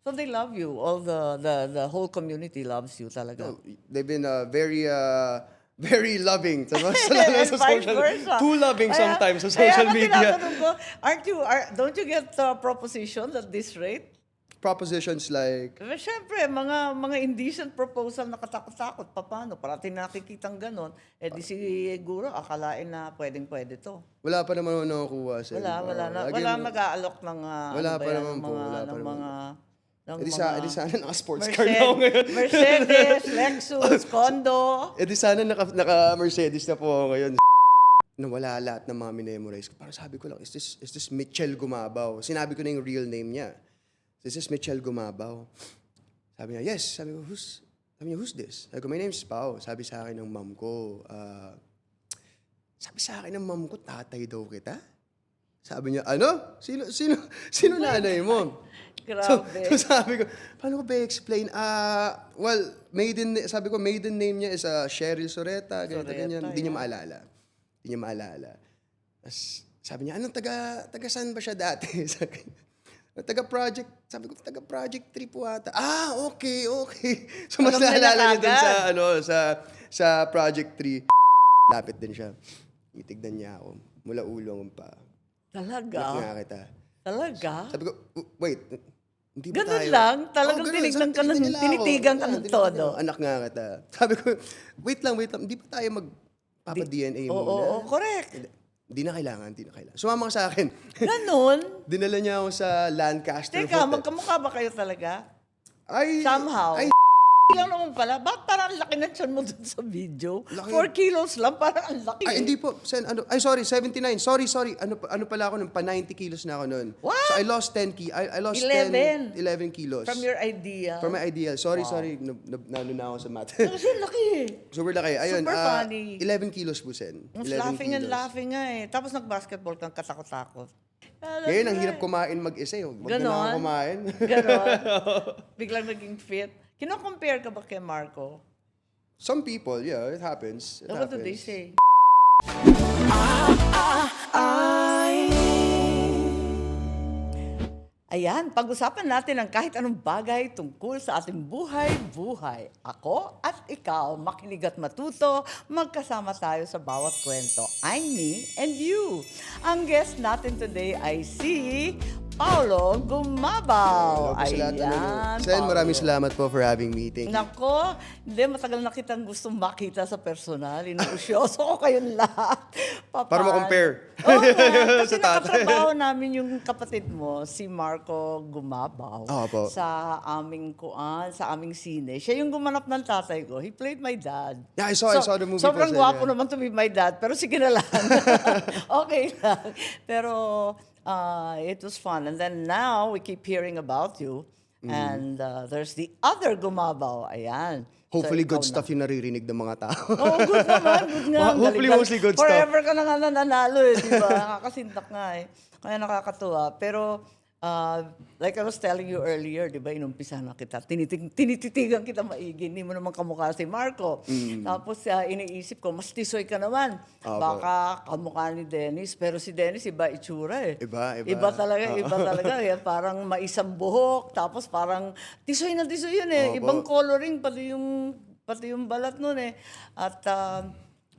So they love you. All the whole community loves you talaga. No, they've been very loving lalo And sa vice social, versa. too loving Kaya- sometimes sa kaya social nga media. tinatanong ko, don't you get propositions at this rate? Propositions like, Siyempre, mga indecent proposal na katakot-takot, paano? Parating nakikitang ganon, di siguro akalain na pwedeng-pwede to. wala pa naman ako nakukuha. Wala mag-aalok ng, Wala ano ba pa yan, naman ng po, mga, wala pa ng naman mga, ng edi mga sana naka-sports car na ako ngayon. Mercedes, Lexus, condo. Edi sana naka-Mercedes na po ako ngayon. Nawala lahat ng mga minemorize ko. Parang sabi ko lang, is this Mitchell Gumabaw? Sinabi ko na yung real name niya. This is Mitchell Gumabaw. Sabi niya, yes. Sabi ko, who's this? Sabi ko, my name's Pao. Sabi sa akin ng mom ko, tatay daw kita? Sabi niya, ano? Sino nanay mo? Grabe. So sabi ko, paano ko ba i-explain? Well, sabi ko, maiden name niya is Cheryl Soreta, ganyan. Hindi niya maalala. Tapos sabi niya, taga saan ba siya dati? Sabi ko, taga-project 3 po ata. Okay. So mas Alam nila naalala niya dun kaagad. sa project 3. Lapit din siya. Itignan niya ako. Mula ulo hanggang pa. Talaga? Nga kita. Talaga? Sabi ko, wait, hindi ba Ganun tayo? lang? Talagang ganun. tinignan ka Sabi, ng- nila ako. tinitigan ka ng Tinitigan todo? ako. Anak nga kita. Sabi ko, wait lang. Hindi ba tayo magpapa-DNA muna? Oo, correct. Hindi na kailangan. Sumama ka sa akin. Ganon? Dinala niya ako sa Lancaster Teka, Hotel. magkamukha ba kayo talaga? Ay, Somehow. Ay, lang naman pala. Ba't parang ang laki ng tiyan mo dun sa video? Laki. 4 kilos lang, parang ang laki. hindi po. Sorry, 79. Sorry. Ano pala ako nun? Pa 90 kilos na ako nun. What? So I lost 10 I lost 11. 11 kilos. From your idea. From my ideal. Sorry. Nalo na ako sa math. Kasi laki eh. Super laki. Ayun, Super funny. 11 kilos po, Sen. Mas 11 laughing and kilos. laughing nga eh. Tapos nag-basketball kang katakot-takot. Ngayon, ang hirap kumain mag-isa. Huwag na Ganon? ako kumain. Ganon. Biglang naging fit. Kino-compare ka ba kay Marco? Some people, yeah, it happens. What do they say? Ayan, pag-usapan natin ang kahit anong bagay tungkol sa ating buhay-buhay. Ako at ikaw, makinig at matuto, magkasama tayo sa bawat kwento. I'm me and you. Ang guest natin today ay si Paulo Gumabaw. Hello po sa lahat. Ayan, Sen, Paulo. maraming salamat po for having me. Thank you. Nako, hindi, matagal na kitang gustong makita sa personal. Inuusyoso ko kayong lahat. Para ma-compare. Oo nga, kasi Sa tatay. nakatrabaho namin yung kapatid mo, si Marco Gumabaw. Opo. Sa aming sine. Siya yung gumanap ng tatay ko. He played my dad. Yeah, I saw the movie po, Sobrang Sen, gwapo yeah. naman to be my dad, pero sige na lang. Okay lang. Pero it was fun. And then now, we keep hearing about you. And there's the other Gumabaw. Ayan. Hopefully, So, good ikaw stuff yung naririnig ng mga tao. Oo, good naman. Good nga. Hopefully, Galing. mostly good stuff. Forever ka na nga nananalo eh, di ba? Nakakasintak nga eh. Kaya nakakatuwa. Pero, like I was telling you earlier, di ba, inumpisa na kita. Tinititigan kita maigi. Hindi mo naman kamukha si Marco. Tapos, iniisip ko, mas tisoy ka naman. Opo. Baka kamukha ni Dennis. Pero si Dennis, iba itsura eh. Iba. Iba talaga. Yan, parang maisang buhok. Tapos parang, tisoy na tisoy yun eh. Opo. Ibang coloring, pati yung balat nun eh. At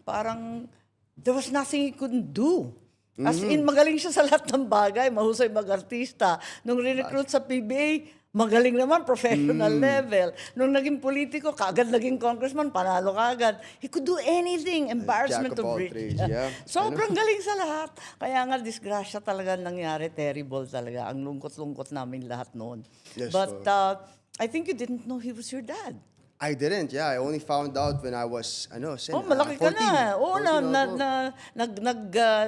parang, there was nothing he couldn't do. As in, magaling siya sa lahat ng bagay. Mahusay mag-artista. Nung re-recruit sa PBA, magaling naman, professional level. Nung naging politiko, kaagad naging congressman, panalo kaagad. He could do anything. Embarrassment Jack of of all riches. trades, yeah. Sobrang galing sa lahat. Kaya nga, disgrasya talaga nangyari. Terrible talaga. Ang lungkot-lungkot namin lahat noon. Yes, But po. I think you didn't know he was your dad. I didn't, yeah. I only found out when I was, Sen, Oh, malaki ka 14. na. Oo, 14 ako.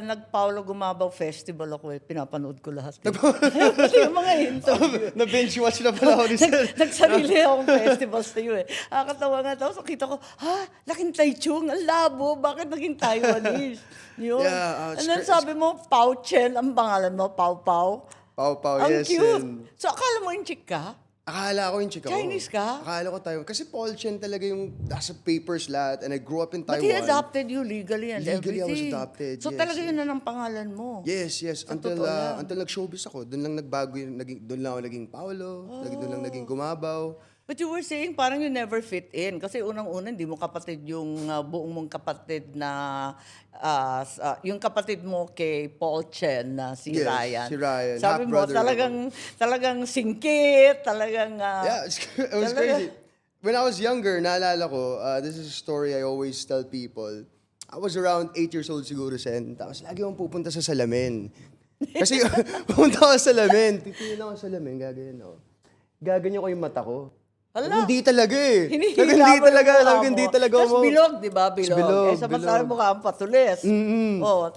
nag-Paulo Gumabaw Festival ako eh. Pinapanood ko lahat. Pati yung mga interview. Na-binge watch na pala ako ni Sen. Nagsarili akong festival sa iyo eh. Nakakatawa nga. Tapos nakita ko, laking Taichung, ang labo. Bakit naging Taiwanese? Yun. Yeah, And then sabi mo, Pao Chen, ang pangalan mo, Pao Pao. Pau, Ang yes, cute. Sen. So akala mo yung chick ka? Akala ko yung chick ako. Chinese ka? Akala ko Taiwan. Kasi Paul Chen talaga yung nasa papers lahat and I grew up in But Taiwan. he adopted you legally and Legally, I was everything. adopted, So yes, talaga yun na ang pangalan mo. Yes. Sa Until totoo lang. until nag-showbiz ako. Doon lang nagbago yung, doon lang ako naging Paolo. Doon lang naging Gumabaw. But you were saying parang you never fit in. Kasi unang-una, hindi mo kapatid yung buong mong kapatid na, yung kapatid mo kay Paul Chen na si Yes, Ryan. si Ryan, Sabi mo, half-brother talagang singkit, talagang... Yeah, it was talaga- crazy. When I was younger, naalala ko, this is a story I always tell people. I was around 8 years old siguro, Sen. Tapos lagi akong pupunta sa salamin. Kasi pupunta ako sa salamin. Titingin ako sa salamin, gaganyan ako. Gaganyan ko yung mata ko. Hala. Hindi talaga eh. Hinihila Hindi mo talaga, yung mukha hindi mo. talaga Tapos mo. bilog, di ba? Bilog. Bilog, Samantala bilog. mukha ang patulis. Oh,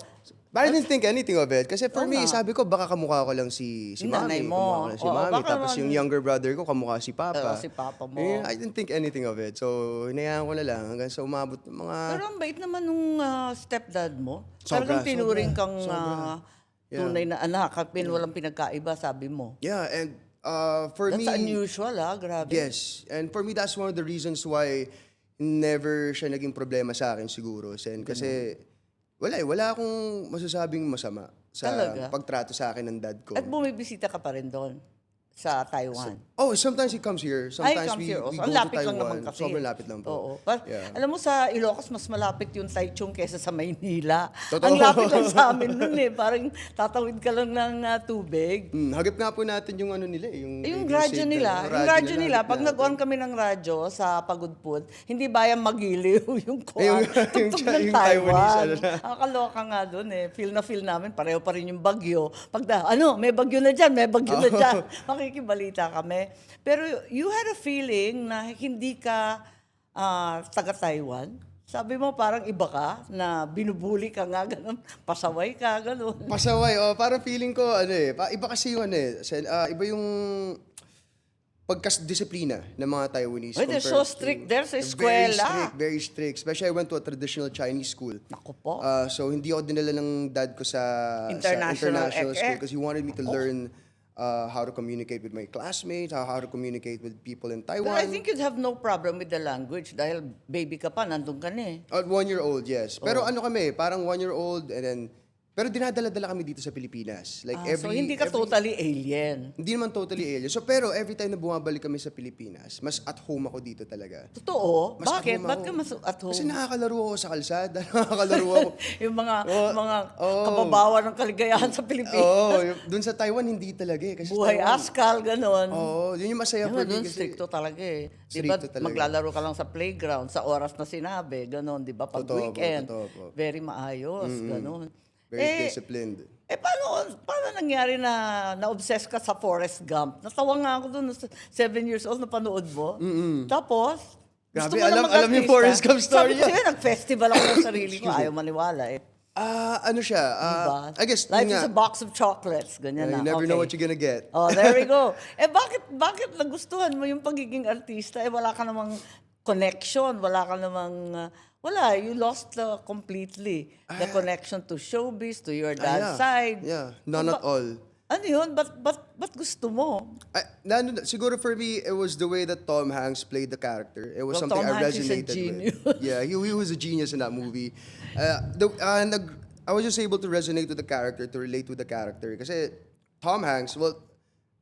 But I didn't think anything of it. Kasi for Oo me, nga. sabi ko, baka kamukha ko lang si Yung nanay Mami. mo. Kamukha ko lang si Oo, Mami. baka Tapos naman- yung younger brother ko, kamukha si Papa. si Papa mo. I didn't think anything of it. So, hinayaan ko na lang hanggang sa umabot ng mga... Pero ang bait naman nung stepdad mo. Sobra, Talagang tinuring sobra, kang sobra. tunay na anak at walang pinagkaiba, sabi mo. Yeah, and for That's me... unusual, grabe. Yes. And for me, that's one of the reasons why never siya naging problema sa akin siguro, Sen. Kasi wala akong masasabing masama sa Talaga? pagtrato sa akin ng dad ko. At bumibisita ka pa rin doon sa Taiwan. Oh, sometimes he comes here. Sometimes comes we, here we also. go Ang to lapit lang naman Taiwan. kasi. Sobrang lapit lang po. Oo. But, Yeah. alam mo, sa Ilocos, mas malapit yung Taichung kaysa sa Maynila. Totoo. Ang lapit lang sa amin nun eh. Parang tatawid ka lang ng tubig. Hagip nga po natin yung ano nila eh. Yung radio radyo signal. nila, yung radyo nila, hagip pag natin. nag-on kami ng radyo sa Pagudpud, hindi bayang magiliw yung kuwan. Yung Tugtog ng Taiwanese, Taiwan. ano na. Nakakaloka nga doon eh. Feel na feel namin, pareho pa rin yung bagyo. May bagyo na dyan, may bagyo na dyan. Makikibalita kami. Pero you had a feeling na hindi ka taga-Taiwan. Sabi mo parang iba ka, na binubuli ka nga, ganun, pasaway ka, ganun. Pasaway, parang feeling ko, iba kasi yung iba yung pagkas-disiplina ng mga Taiwanese. Ay, they're compared so strict there sa Very eskwela. strict, very strict. Especially I went to a traditional Chinese school. Naku po. So hindi ako dinala ng dad ko sa International international eke. school because he wanted me to learn how to communicate with my classmates, how to communicate with people in But Taiwan. I think you'd have no problem with the language dahil baby ka pa, nandun ka na eh. At 1-year-old, yes. Pero ano kami, parang 1-year-old and then pero dinadala-dala kami dito sa Pilipinas. Like So hindi ka totally alien. Hindi naman totally alien. So pero every time na bumabalik kami sa Pilipinas, mas at home ako dito talaga. Totoo? Mas Bakit? at home Ba't ako. ka mas at home? Kasi nakakalaro ako sa kalsada, nakakalaro ako. yung mga kababawan ng kaligayahan sa Pilipinas. Doon sa Taiwan hindi talaga eh. Kasi Buhay Taiwan, askal, gano'n. yun yung masaya for me Doon kasi. stricto talaga eh. Di ba Stricto talaga. maglalaro ka lang sa playground sa oras na sinabi, gano'n, di ba? Pag Totoo po, weekend, totoo po. very maayos, gano'n. Very disciplined. Paano nangyari na na-obsess ka sa Forrest Gump? Natawa nga ako doon, 7 years old, napanood mo. Tapos, Grabe, gusto mo na alam yung mag-artista? Forrest Gump story Sabi ko sa'yo, nag-festival ako ng sarili ko, ayaw maniwala eh. Ano siya? Diba? I guess, Life yun is nga, a box of chocolates, ganyan na. you never Okay. know what you're gonna get. Oh, there we go. Bakit nagustuhan mo yung pagiging artista? Wala ka namang connection, wala ka namang you lost completely the connection to showbiz, to your dad's side. Yeah, none at all. Ano yun? Ba't gusto mo? Siguro for me, it was the way that Tom Hanks played the character. It was Well, something Tom I Hanks is a resonated genius. with. Yeah, he was a genius in that movie. I was just able to resonate with the character, to relate with the character. Kasi Tom Hanks, well,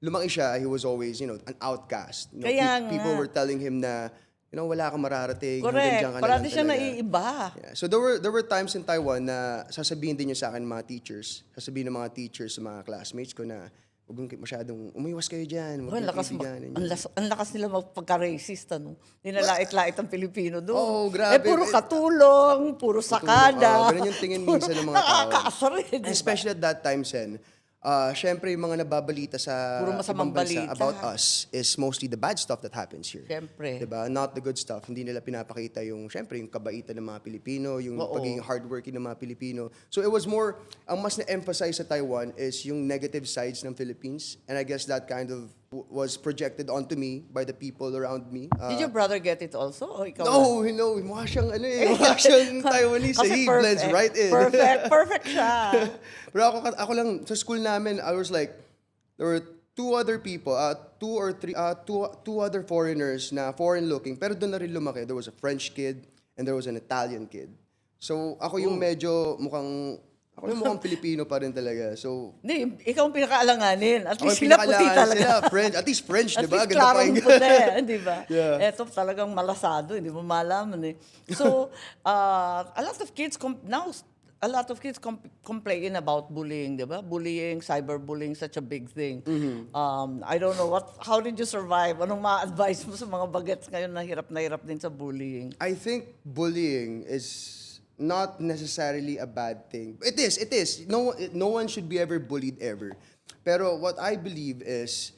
lumaki siya, he was always, an outcast. Kaya People nga. were telling him na, wala kang mararating. hanggang Correct. dyan ka na Parati lang siya talaga. naiiba. Yeah. So there were times in Taiwan na sasabihin din niya sa akin mga teachers, sasabihin ng mga teachers sa mga classmates ko na huwag mong masyadong umiwas kayo diyan, Oh, ang lakas nila magpagka-racist, ano? Ninalait-lait ang Pilipino doon. Oo, grabe. Puro katulong, puro sakada. Ganun yung tingin minsan ng mga tao. Nakakaasar eh, di ba? Especially at that time, Sen. Syempre, yung mga nababalita sa Puro masamang ibang bansa balita. about us is mostly the bad stuff that happens here. Syempre. Diba? Not the good stuff. Hindi nila pinapakita yung kabaitan ng mga Pilipino, yung pagiging hardworking ng mga Pilipino. So it was more, ang mas na-emphasize sa Taiwan is yung negative sides ng Philippines. And I guess that kind of was projected onto me by the people around me. Did your brother get it also? O ikaw lang? No. Mukha siyang mukha siyang Taiwanese. Kasi He blends right in. Perfect siya. Pero ako lang, sa school namin, I was like, there were two other people, two or three, two other foreigners na foreign looking, pero doon na rin lumaki. There was a French kid and there was an Italian kid. So ako yung medyo mukhang Pilipino pa rin talaga. So Hindi, ikaw ang pinakaalanganin. At ako least yung sila puti pinakailangan, talaga. sila French, at least French, At di ba? least Ganda klarong pakinggan. puti, di ba? Yeah. Eto talagang malasado, hindi mo malaman eh. So, a lot of kids a lot of kids complain about bullying, di ba? Bullying, cyberbullying, such a big thing. I don't know, how did you survive? Anong ma-advise mo sa mga bagets ngayon na hirap din sa bullying? I think bullying is not necessarily a bad thing. It is. No one should be ever bullied ever. Pero what I believe is,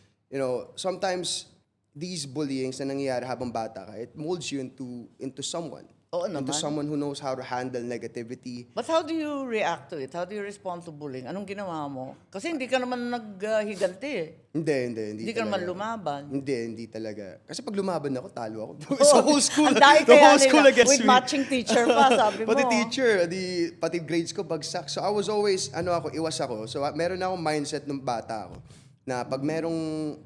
sometimes these bullyings na nangyayari habang bata ka, it molds you into someone. Oo Into naman. someone who knows how to handle negativity. But how do you react to it? How do you respond to bullying? Anong ginawa mo? Kasi hindi ka naman naghiganti eh. Hindi Hindi ka naman talaga. lumaban. Hindi talaga. Kasi pag lumaban ako, talo ako. Oh, Sa whole school, ang dahil the kaya whole school nila, against with me. matching teacher pa, sabi mo. Pati teacher, pati grades ko bagsak. So I was always, iwas ako. So meron akong mindset nung bata ako na pag merong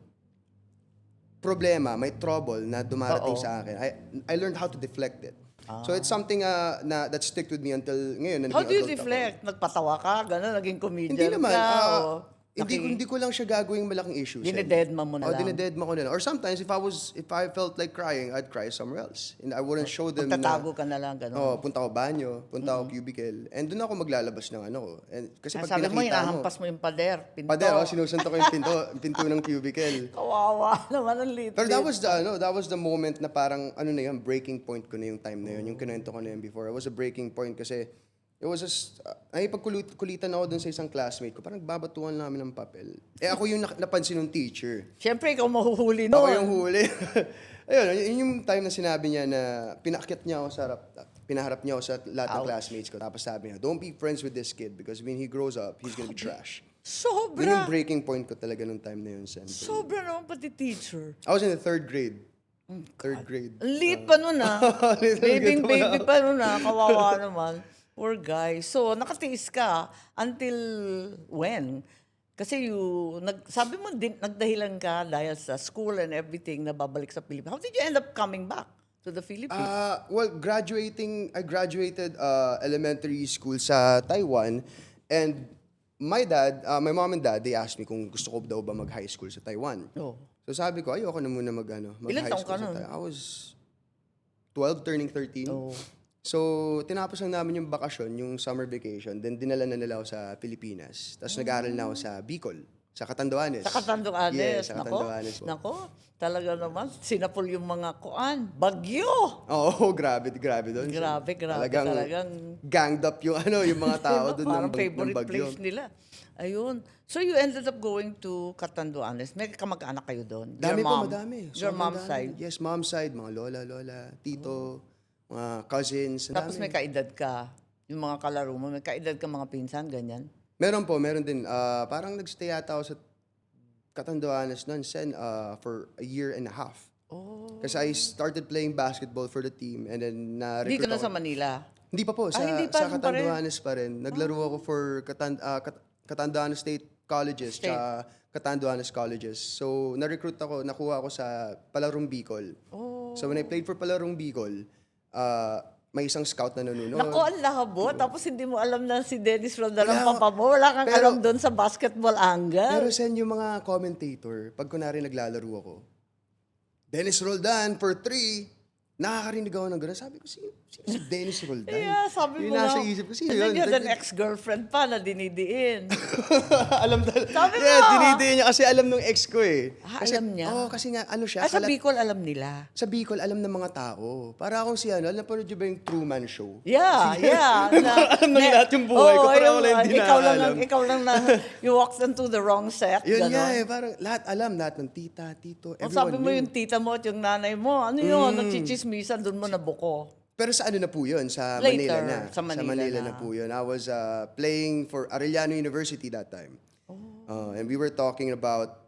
problema, may trouble na dumarating Oo. sa akin, I learned how to deflect it. So it's something that stuck with me until ngayon. na How naging do you adult ako. deflect? Nagpatawa ka? Gano'n? Naging comedian Hindi naman. ka? O Hindi ko lang siya gagawing malaking issue. Dinededma mo na lang. Dinededma ko na lang. Or sometimes, if I felt like crying, I'd cry somewhere else. And I wouldn't show them Magtatago ka na lang, gano'n. punta ko banyo, punta ko cubicle. And doon ako maglalabas ng ko. And kasi pag Sabi mo, pinakita mo, hinahampas mo yung pader, pinto. sinusunto ko yung pinto ng cubicle. Kawawa naman ang liit. Pero that was the moment na parang, breaking point ko na yung time na yun. Yung kinuwento ko na yun before. It was a breaking point kasi it was just, nakipagkulitan ako dun sa isang classmate ko. Parang babatuan namin ng papel. Ako yung napansin ng teacher. Siyempre, ikaw mahuhuli noon. Ako yung huli. Ayun, yun yung time na sinabi niya na pinaakyat niya ako pinaharap niya ako sa lahat ng classmates ko. Tapos sabi niya, don't be friends with this kid because when he grows up, he's gonna be trash. Sobra. Yun yung breaking point ko talaga nung time na yun, Sen. Sobra naman pati teacher. I was in the third grade. Third grade. Ang liit pa nun ah. Baby pa nun ah. Kawawa naman. Poor guy. So, nakatiis ka until when? Kasi sabi mo, nagdahilan ka dahil sa school and everything na babalik sa Pilipinas. How did you end up coming back to the Philippines? Well, I graduated elementary school sa Taiwan, and my mom and dad, they asked me kung gusto ko daw ba mag-high school sa Taiwan. Oh. So sabi ko, ayoko na muna Ilan mag-high taong school ka sa nun? Taiwan. I was 12, turning 13. Oh. So, tinapos lang namin yung bakasyon, yung summer vacation. Then, dinala na nila ako sa Pilipinas. Tapos, nag-aaral na ako sa Bicol, sa Catanduanes. Sa Catanduanes. Yes, sa Catanduanes po. Nako, talaga naman, sinapol yung mga bagyo. Oo, grabe doon. Grabe, talagang ganged up yung mga tao doon Parang ng favorite bagyo. place nila. Ayun. So you ended up going to Catanduanes. May kamag-anak kayo doon? Dami Your mom? po, madami. Your Sobrang mom's dami. side? Yes, mom's side. Mga lola, tito, mga cousins. ang Tapos dami. may kaedad ka. Yung mga kalaro mo, may kaedad ka mga pinsan, ganyan? Meron din. Parang nagstay yata ako sa Catanduanes noon, Sen, for a year and a half. Oh. Kasi I started playing basketball for the team and then Dito na-recruit na ako. sa Manila? Hindi pa po, Hindi pa, sa doon pa rin? Catanduanes pa rin. Naglaro ako for Catanduanes State Colleges tsaka Catanduanes Colleges. So, nakuha ako sa Palarong Bicol. Oh. So, when I played for Palarong Bicol, may isang scout na nanonood. Naku, ang lahabo. Tapos hindi mo alam na si Dennis Rondan ang Wala. papa mo. Wala kang Pero- alam doon sa basketball angle. Pero sen yung mga commentator, pag kunwari naglalaro ako, Dennis Roldan for 3, nakakarinig ako ng gano'n. Sabi ko, sino si Dennis Roldan? Yeah, sabi Yun mo nasa na. isip ko, sino And then yun? you had an ex-girlfriend pa na dinidiin. Alam talaga. Sabi mo! Yeah, dinidiin niya kasi alam nung ex ko eh. Alam niya? Oo, kasi nga ano siya. Sa Bicol, alam nila. Sa Bicol, alam ng mga tao. Para akong alam na niyo ba yung Truman Show? Yeah. Alam na lahat yung buhay ko, pero ako lang hindi nakaalam. Ikaw lang na, you walked into the wrong set. Yun ganon. nga eh, parang lahat alam, lahat ng tita, tito, O everyone sabi mo knew. yung tita mo at yung nanay mo, ano yun, nagchichismisan, doon mo nabuko. Pero sa ano na po yun? Sa Later, Manila na. sa Manila na na. po yun. I was playing for Arellano University that time. And we were talking about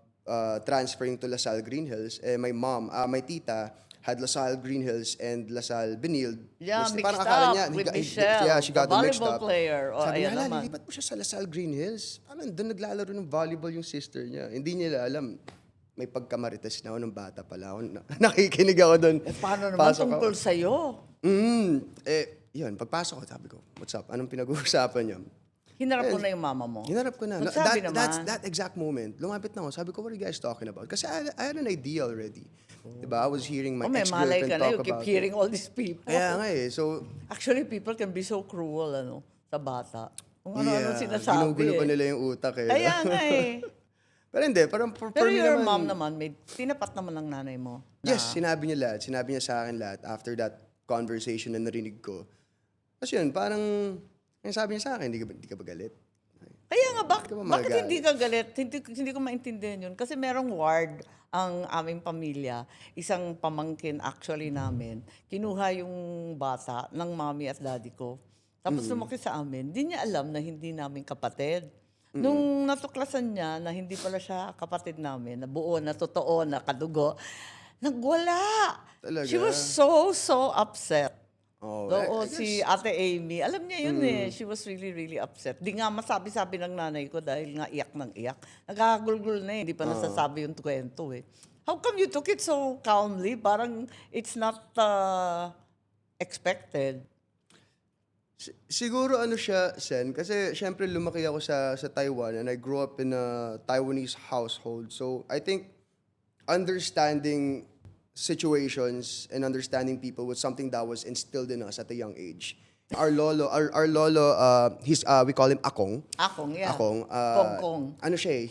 transferring to LaSalle Green Hills. My mom, my tita, had LaSalle Green Hills and LaSalle Benilde. Yeah, Basta mixed parang akala up niya, with he- Michelle, yeah, she got the them mixed volleyball up. player. Oh, Sabi niya, ayan hala, naman. lilipat mo siya sa LaSalle Green Hills. Parang doon naglalaro ng volleyball yung sister niya. Hindi niya alam, may pagkamarites na ako nung bata pala ako. Nakikinig ako doon. Paano naman Pasok ako. tungkol sa'yo? Yun, pagpasok ko, sabi ko, what's up? Anong pinag-uusapan niyo? Hinarap mo na yung mama mo. Hinarap ko na. Nagsabi That exact moment, lumapit na ako. Sabi ko, what are you guys talking about? Kasi I had an idea already. Diba? I was hearing my May malay ex-girlfriend ka na, you talk keep about hearing it. all these people. Kaya nga eh. So, Actually, people can be so cruel, sa bata. Kung ano-ano sinasabi. ginugulo pa nila yung utak eh. Kaya nga eh. Pero hindi, parang for Pero me your naman, mom naman, may tinapat naman ng nanay mo. Na, yes, sinabi niya lahat. Sinabi niya sa akin lahat after that conversation na narinig ko. Kasi yun, parang, yung sabi niya sa akin, hindi ka ba galit? Kaya nga, Hindi ka ba bakit magalit? hindi ka galit? Hindi ko maintindihan yun. Kasi merong ward ang aming pamilya, isang pamangkin actually namin, kinuha yung bata ng mommy at daddy ko. Tapos lumaki sa amin, di niya alam na hindi namin kapatid. Nung natuklasan niya na hindi pala siya kapatid namin, na buo, na totoo, na kadugo, nagwala. Talaga? She was so upset. Oh, Oo, I guess- si Ate Amy. Alam niya yun eh. She was really upset. Di nga masabi-sabi ng nanay ko dahil nga iyak ng iyak. Nagkakagulgul na eh. Di pa nasasabi yung kwento eh. How come you took it so calmly? Parang it's not expected. Siguro ano siya, Sen, kasi syempre lumaki ako sa Taiwan and I grew up in a Taiwanese household. So I think understanding situations and understanding people was something that was instilled in us at a young age. Our lolo, we call him Akong. Akong, yeah. Akong. Kongkong. Ano siya eh,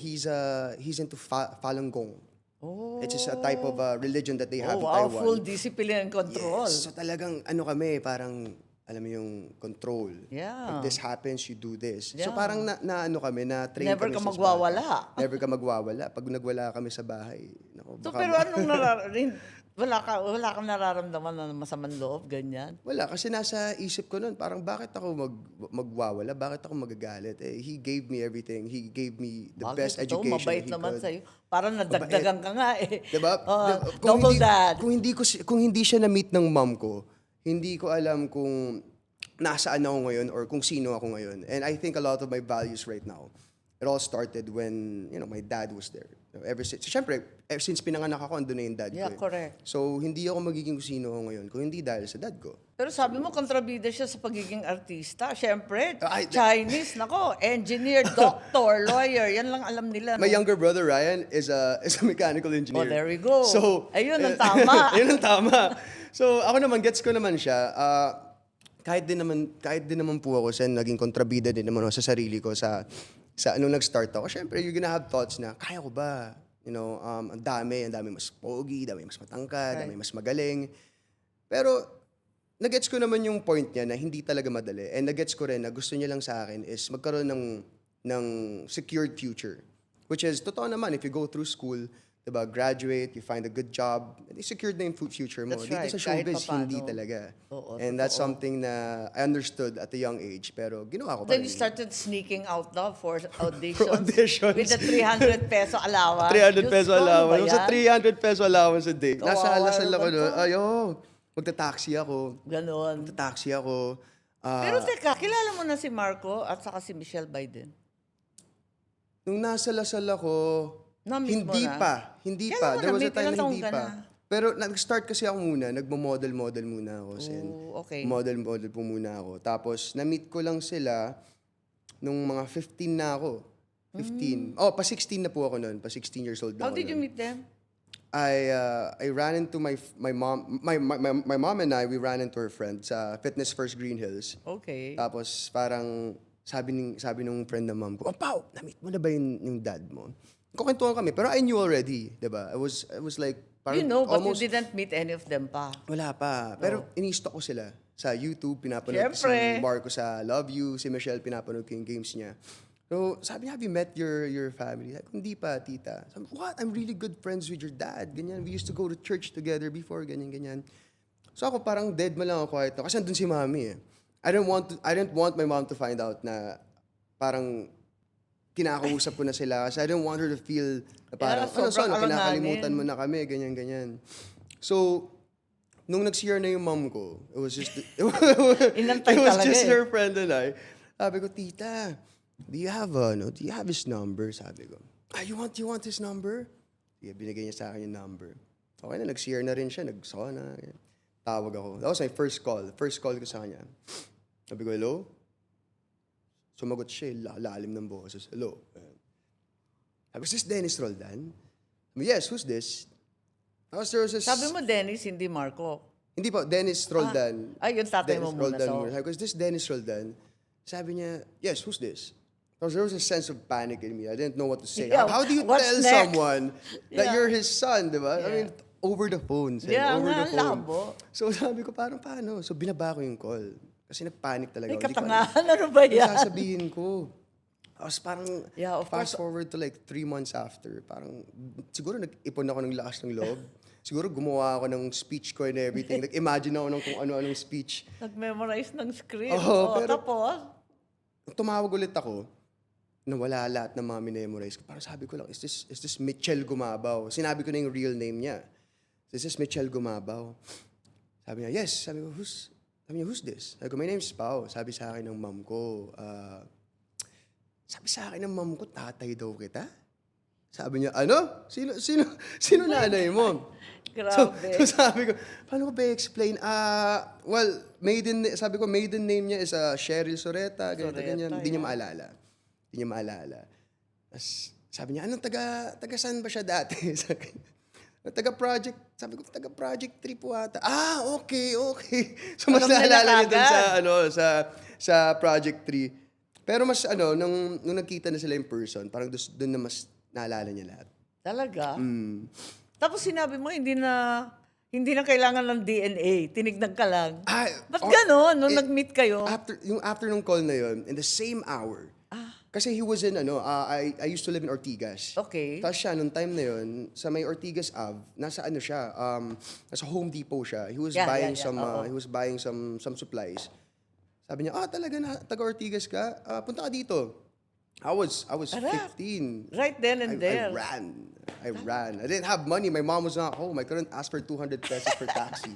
he's into Falun Gong. Oh. It's just a type of religion that they have in wow, Taiwan. full discipline and control. Yes. So talagang ano kami, parang alam mo yung control. Yeah. If this happens, you do this. Yeah. So parang na ano kami, na train Never kami ka sa magwawala. bata. Never ka magwawala. Pag nagwala kami sa bahay, naku, So, baka pero anong wala kang nararamdaman na masamang loob, ganyan? wala, kasi nasa isip ko nun, parang bakit ako magwawala? Bakit ako magagalit? Eh, he gave me everything. He gave me the best Bakit ito? education Mabait that he naman could. sa'yo. Parang nadagdagan ka nga eh. Diba? Double dad. Kung hindi siya na-meet ng mom ko, hindi ko alam kung nasaan ako ngayon or kung sino ako ngayon. And I think a lot of my values right now, it all started when, my dad was there. Ever since, syempre, since pinanganak ako, andun na yung dad ko. Yeah, correct. So, hindi ako magiging kung sino ako ngayon kung hindi dahil sa dad ko. Pero sabi mo, kontrabida siya sa pagiging artista. Siyempre, Ay, Chinese, nako, engineer, doctor, lawyer, yan lang alam nila. My no? younger brother, Ryan, is a mechanical engineer. Oh, there we go. So, Ayun ang tama. Ayun ang tama. So, ako naman, gets ko naman siya. Kahit din naman po ako, Sen, naging kontrabida din naman ako sa sarili ko sa anong nag-start ako. Syempre, you're gonna have thoughts na, kaya ko ba? Ang dami mas pogi, dami mas matangkad, dami mas magaling. Pero, nag-gets ko naman yung point niya na hindi talaga madali. And nag-gets ko rin na gusto niya lang sa akin is magkaroon ng secured future. Which is, totoo naman, if you go through school, diba, graduate, you find a good job, secured na yung future mo. That's Dito right, sa kahit showbiz, papaano. hindi talaga. Oo, And that's something na I understood at a young age, pero ginawa ko pa Then you rin. started sneaking out daw for auditions. For auditions. With the 300 peso allowance. 300 Diyos peso ko, ano ba allowance. Sa yan? 300 peso allowance a day. Nasa Kawawa Lasal ako naman doon. to. Ayo, magta-taxi ako. Ganon. Magta-taxi ako. Pero teka, kilala mo na si Marco at saka si Michelle Biden? Nung nasa Lasal ako, Na-miss mo hindi na? pa. Hindi Kailan pa. mo There was a na-meet? time Ilang na taon hindi ka pa. na? Pero nag-start kasi ako muna. Nagmo-model muna ako. Sen. Oh, okay. Model po muna ako. Tapos, na-meet ko lang sila nung mga 15 na ako. 15. Oh, pa 16 na po ako noon. Pa 16 years old na How ako did you nun. meet them? I ran into my mom and I, we ran into her friend sa Fitness First Green Hills. Okay. Tapos parang sabi nung friend ng mom ko, "Oh, Pao, na-meet mo na ba yung dad mo?" Kukentuhan kami, pero I knew already, 'di ba? I was like parang You know, but almost you didn't meet any of them pa. wala pa. Pero ini-stalk ko sila sa YouTube, pinapanood ko si Siyempre. Marco sa Love You, si Michelle pinapanood ko yung games niya. So, sabi niya, have you met your family? Like, hindi pa, tita. Sabi, what? I'm really good friends with your dad. Ganyan. We used to go to church together before, ganyan. So ako parang dead mo lang ako quiet. Kasi nandun si mami eh. I didn't want my mom to find out na parang kinakausap ko na sila. Kasi I didn't want her to feel na parang, Yeah, sobrang alanganin. kinakalimutan mo na kami, ganyan. So, nung nag-CR na yung mom ko, it was just, Inantay it was talaga just eh. her friend and I. Sabi ko, tita, do you have his number? Sabi ko, you want his number? Sige, binigay niya sa akin yung number. Okay na, nag-CR na rin siya, nag-saw na. Tawag ako. That was my first call. First call ko sa kanya. Sabi ko, hello? Sumagot siya, lalim ng boses. Hello? Sabi ko, is this Dennis Roldan? Sabi, yes, who's this? Tapos there was this... Sabi mo, Dennis, hindi Marco. Hindi po, Dennis Roldan. Ay, yung tatay Dennis mo muna. Roldan So, muna. Sabi ko, is this Dennis Roldan? Sabi niya, yes, who's this? Tapos there was a sense of panic in me. I didn't know what to say. Yeah, How do you what's tell next? someone that Yeah. you're his son, di ba? I Yeah. mean, over the phone. Sabi, Yeah, over nga, the phone. labo. So sabi ko, paano? So binaba ko yung call. Kasi nagpanic talaga. Ay, Hindi ko alam katangahan, ano ba ano yan? sasabihin ko. Tapos parang Yeah, of fast course. forward to like 3 months after, parang siguro nag-ipon ako ng lakas ng loob. Siguro gumawa ako ng speech ko and everything. Nag-imagine ako ng kung ano-anong speech. Nag-memorize ng script. Oo, pero- Tapos, Nung tumawag ulit ako, nawala lahat ng mga minemorize ko. Parang sabi ko lang, is this Mitchell Gumabaw? Sinabi ko na yung real name niya. This is Mitchell Gumabaw. Sabi niya, yes. Sabi ko, who's this? Sabi ko, my name's Pao. Sabi sa akin ng mom ko, tatay daw kita? Sabi niya, ano? Sino nanay mo? grabe. So sabi ko, paano ko ba i-explain? Well, sabi ko, maiden name niya is Cheryl Soreta, ganito, Soreta, ganyan. Hindi niya yeah. maalala. Tapos sabi niya, anong taga saan ba siya dati? Sabi ko, taga-project. Sabi ko, taga-project 3 po ata. Okay. So mas Alam nila naalala niya dun kagad. sa project 3. Pero mas nung nagkita na sila in person, parang doon na mas naalala niya lahat. Talaga? Mm. Tapos sinabi mo, hindi na kailangan ng DNA. Tinignan ka lang. Ba't Oh, gano'n? Nung nag-meet kayo? After nung call na yun, in the same hour, kasi he was in, I used to live in Ortigas. Okay. Tapos siya, nung time na yun, sa may Ortigas Ave, nasa nasa Home Depot siya. He was Yeah, buying yeah, some, oo. he was buying some supplies. Sabi niya, talaga na, taga Ortigas ka? Punta ka dito. I was Arak. 15. Right then and there. I ran. I didn't have money. My mom was not home. I couldn't ask for 200 pesos for taxi.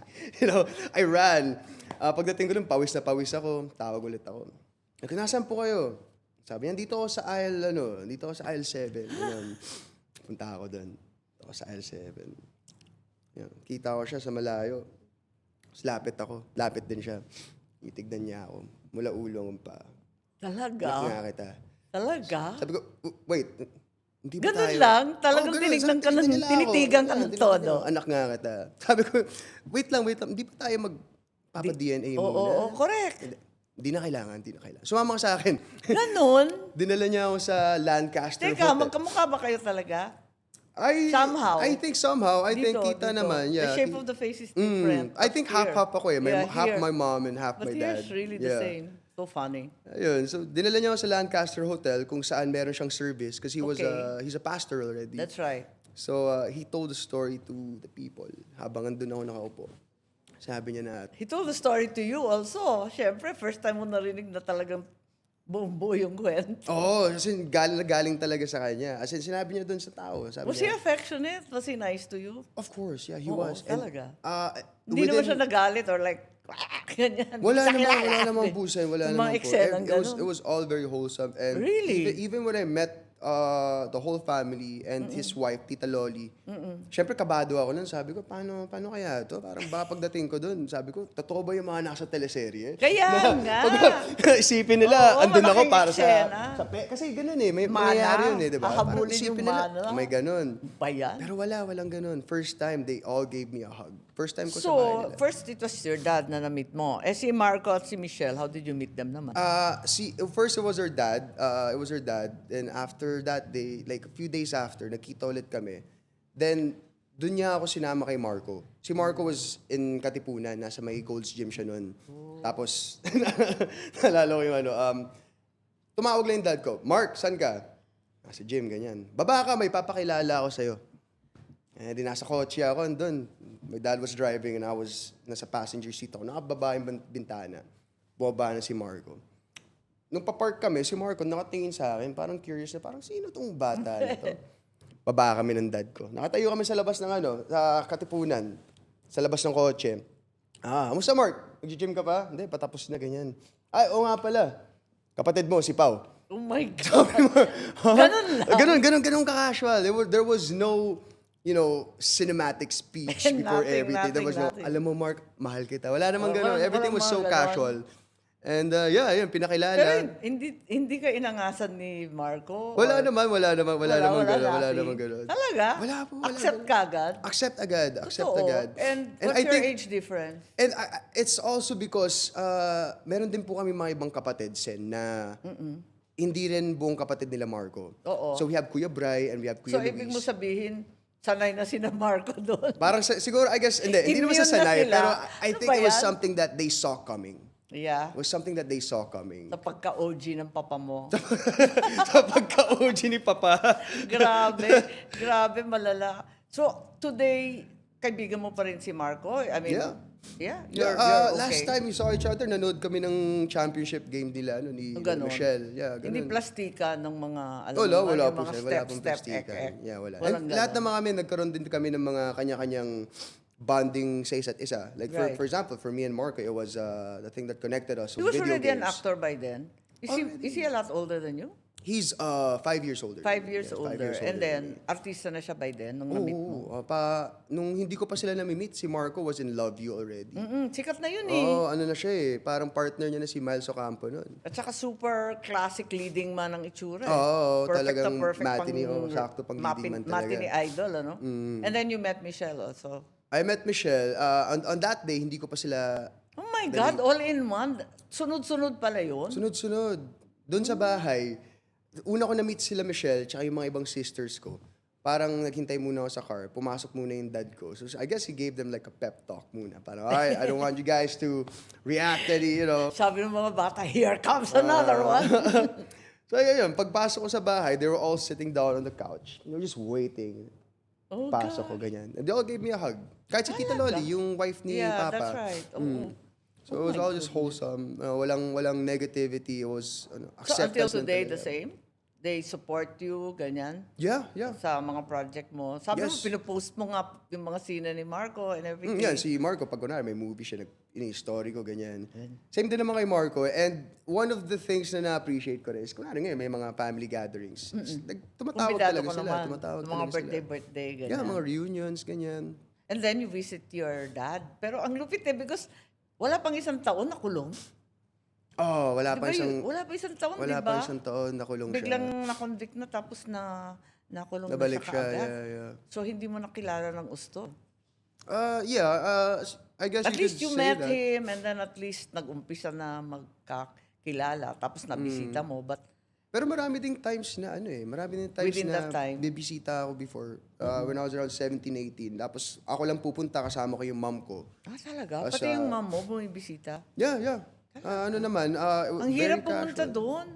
I ran. Pagdating ko dun, pawis na pawis ako. Tawag ulit ako. Nasaan po kayo? Sabi niya, dito ako sa aisle 7. Ganyan. Punta ako dun. Dito ako sa aisle 7. Yan. Kita ko siya sa malayo. Tapos lapit din siya. Itignan niya ako. Mula ulo hanggang pa. Talaga? Nga kita. Talaga? Sabi ko, wait, hindi ba Ganun tayo? lang? Talagang ganun. tinignan ka Tinignan ng- nila ako. tinitigan ka ng Tinignan todo? nila. Anak nga kita. Sabi ko, wait lang. Hindi ba tayo magpapa-DNA muna? Oo, correct. Hindi na kailangan. Sumama ka sa akin. Ganun? Dinala niya ako sa Lancaster Teka, Hotel. magkamukha ba kayo talaga? Somehow. I think Dito, kita dito. naman. Yeah. The shape of the face is different. I think But here- half ako eh. Half here. my mom and half But my dad. here's really the Yeah. same. So funny. Ayun. So, dinala niya ako sa Lancaster Hotel kung saan meron siyang service kasi Okay. he's a pastor already. That's right. So, he told the story to the people habang andun ako nakaupo. Sabi niya na, He told the story to you also. Siyempre, first time mo narinig na talagang buong-buo yung kwento. kasi galing talaga sa kanya. As in, sinabi niya dun sa tao. Sabi Was he niya, affectionate? Was he nice to you? of course, yeah, he Oo, was. And, talaga. within- Hindi naman siya nagalit or like, ganyan. Wala Hindi kita wala kilala. namang busen, wala Yung namang mga eksenang It ganun. was all very wholesome. And Really? even when I met the whole family and his wife, Tita Loli, syempre kabado ako nun. Sabi ko, paano kaya to? Parang baka pagdating ko dun, sabi ko, totoo ba yung mga nasa teleserye? Kaya nga. Isipin nila, Oo, andun ako malaking para eksena. kasi ganun eh, may Mana. mangyayari yun eh, di ba? Parang Hahabulin isipin yung nila, mana. may ganun. Ba yan? Pero walang ganun. First time, they all gave me a hug. First time ko sa bahay So, nila. first it was your dad na na-meet mo. Si Marco at si Michelle, how did you meet them naman? First it was her dad. And after that day, like a few days after, nagkita ulit kami. Then, dun niya ako sinama kay Marco. Si Marco was in Katipunan, nasa may Gold's Gym siya nun. Tapos, naalala ko yung tumawag lang yung dad ko, Mark, saan ka? Nasa gym, ganyan. Baba ka, may papakilala ako sa'yo. Di nasa kotse ako, andun. My dad was driving and I was nasa passenger seat ako. Nakababa yung bintana. Bumaba na si Marco. Nung papark kami, si Marco nakatingin sa akin, parang curious na, parang sino tong bata na to? Baba kami ng dad ko. Nakatayo kami sa labas ng sa Katipunan, sa labas ng kotse. Kamusta Mark? Nag-gym ka pa? Hindi, patapos na ganyan. Ay, oo nga pala. Kapatid mo, si Pau. Oh my God. Ganun lang. Ganun ka-casual. There was no, cinematic speech before Nothing, everything. There was nothing. alam mo, Mark, mahal kita. Wala namang ganun. Walang Everything was mga so ganon. casual. And yun, Pero pinakilala. hindi ka inangasan ni Marco? Wala or- naman Wala, naman ganun. Talaga? Wala po, wala Accept ganun. ka agad? Accept Totoo. agad. And I what's your think- age difference? And it's also because meron din po kami mga ibang kapatid, Sen, na hindi rin buong kapatid nila Marco. Oo. So we have Kuya Bry and we have Kuya So, ibig mo Luis. sabihin, sanay na sina Marco doon. Parang siguro, I guess, hindi naman sa Immune na sanay, sila. pero I Ano think ba it was yan? something that they saw coming. Yeah. It was something that they saw coming. Sa pagka-OG ng papa mo. Sa pagka-OG ni Papa. Grabe, malala. So, today, kaibigan mo pa rin si Marco? I mean, you're okay. Last time we saw each other, nanood kami ng championship game nila ni Ganon. Michelle. Yeah, ganun. Hindi plastika ng mga, alam Wala, mo, wala yung po mga siya. Wala pong step, plastikan. Yeah, wala. Walang And lahat ganon. naman kami, nagkaroon din kami ng mga kanya-kanyang bonding sa isa't isa. Like, Right. for example, for me and Marco, it was the thing that connected us. He was video already an games. actor by then. Is he a lot older than you? He's 5 years older. 5 years Yes, 5 older. years And older then, than me. artista na siya by then, nung Oo, na-meet mo. nung hindi ko pa sila nami-meet, si Marco was in Love You already. Sikat na yun eh. Oo, ano na siya eh. Parang partner niya na si Miles Ocampo noon. At saka super classic leading man ang itsura. Oo, Perfect talagang na perfect matinee, sakto pang leading man talaga. Matinee idol, ano? And then you met Michelle also. I met Michelle. On that day, hindi ko pa sila Oh my God, all in one. Sunod-sunod pala yun. sunod-sunod. Doon sa bahay, una ko na-meet sila Michelle tsaka yung mga ibang sisters ko. Parang naghintay muna ako sa car. Pumasok muna yung dad ko. So I guess he gave them like a pep talk muna. Parang, I don't want you guys to react any, Sabi ng mga bata, here comes another one. So yun, pagpasok ko sa bahay, they were all sitting down on the couch. They were just waiting. Oh, Pasok ko, ganyan. And they all gave me a hug. Kahit si Tita Loli, yung wife ni Yeah, Papa. that's right. Oo. So it was all just wholesome. Walang negativity. It was So acceptance. until today, lang the talaga. same? They support you, ganyan? Yeah. Sa mga project mo. Sabi mo, Yes. pinupost mo nga yung mga scene ni Marco and everything. Yan, si Marco, pag kunwari may movie siya, ini-story ko, ganyan. Same din naman kay Marco. And one of the things na na-appreciate ko rin is, kunwari ngayon, may mga family gatherings. Tumatawag Kumbidado talaga ko sila. naman. Tumatawag Sa mga talaga sila. birthday, ganyan. Yeah, mga reunions, ganyan. And then you visit your dad. Pero ang lupit because wala pang isang taon nakulong. Oh, Di ba wala pa isang taon, di Wala ba? pa isang taon, nakulong Biglang siya. na-convict na tapos nakulong Nabalik na siya siya, kaagad. yeah. So hindi mo nakilala ng gusto. I guess At you least could you say met that. him and then at least nag-umpisa na magkakilala tapos nabisita mo. But Pero marami ding times na marami ding times Within na that time? bibisita ako before when I was around 17, 18. Tapos ako lang pupunta kasama ko yung mom ko. talaga? As Pati yung a- mom mo bumibisita? Yeah. Ano naman, Ang very hirap pumunta casual. doon.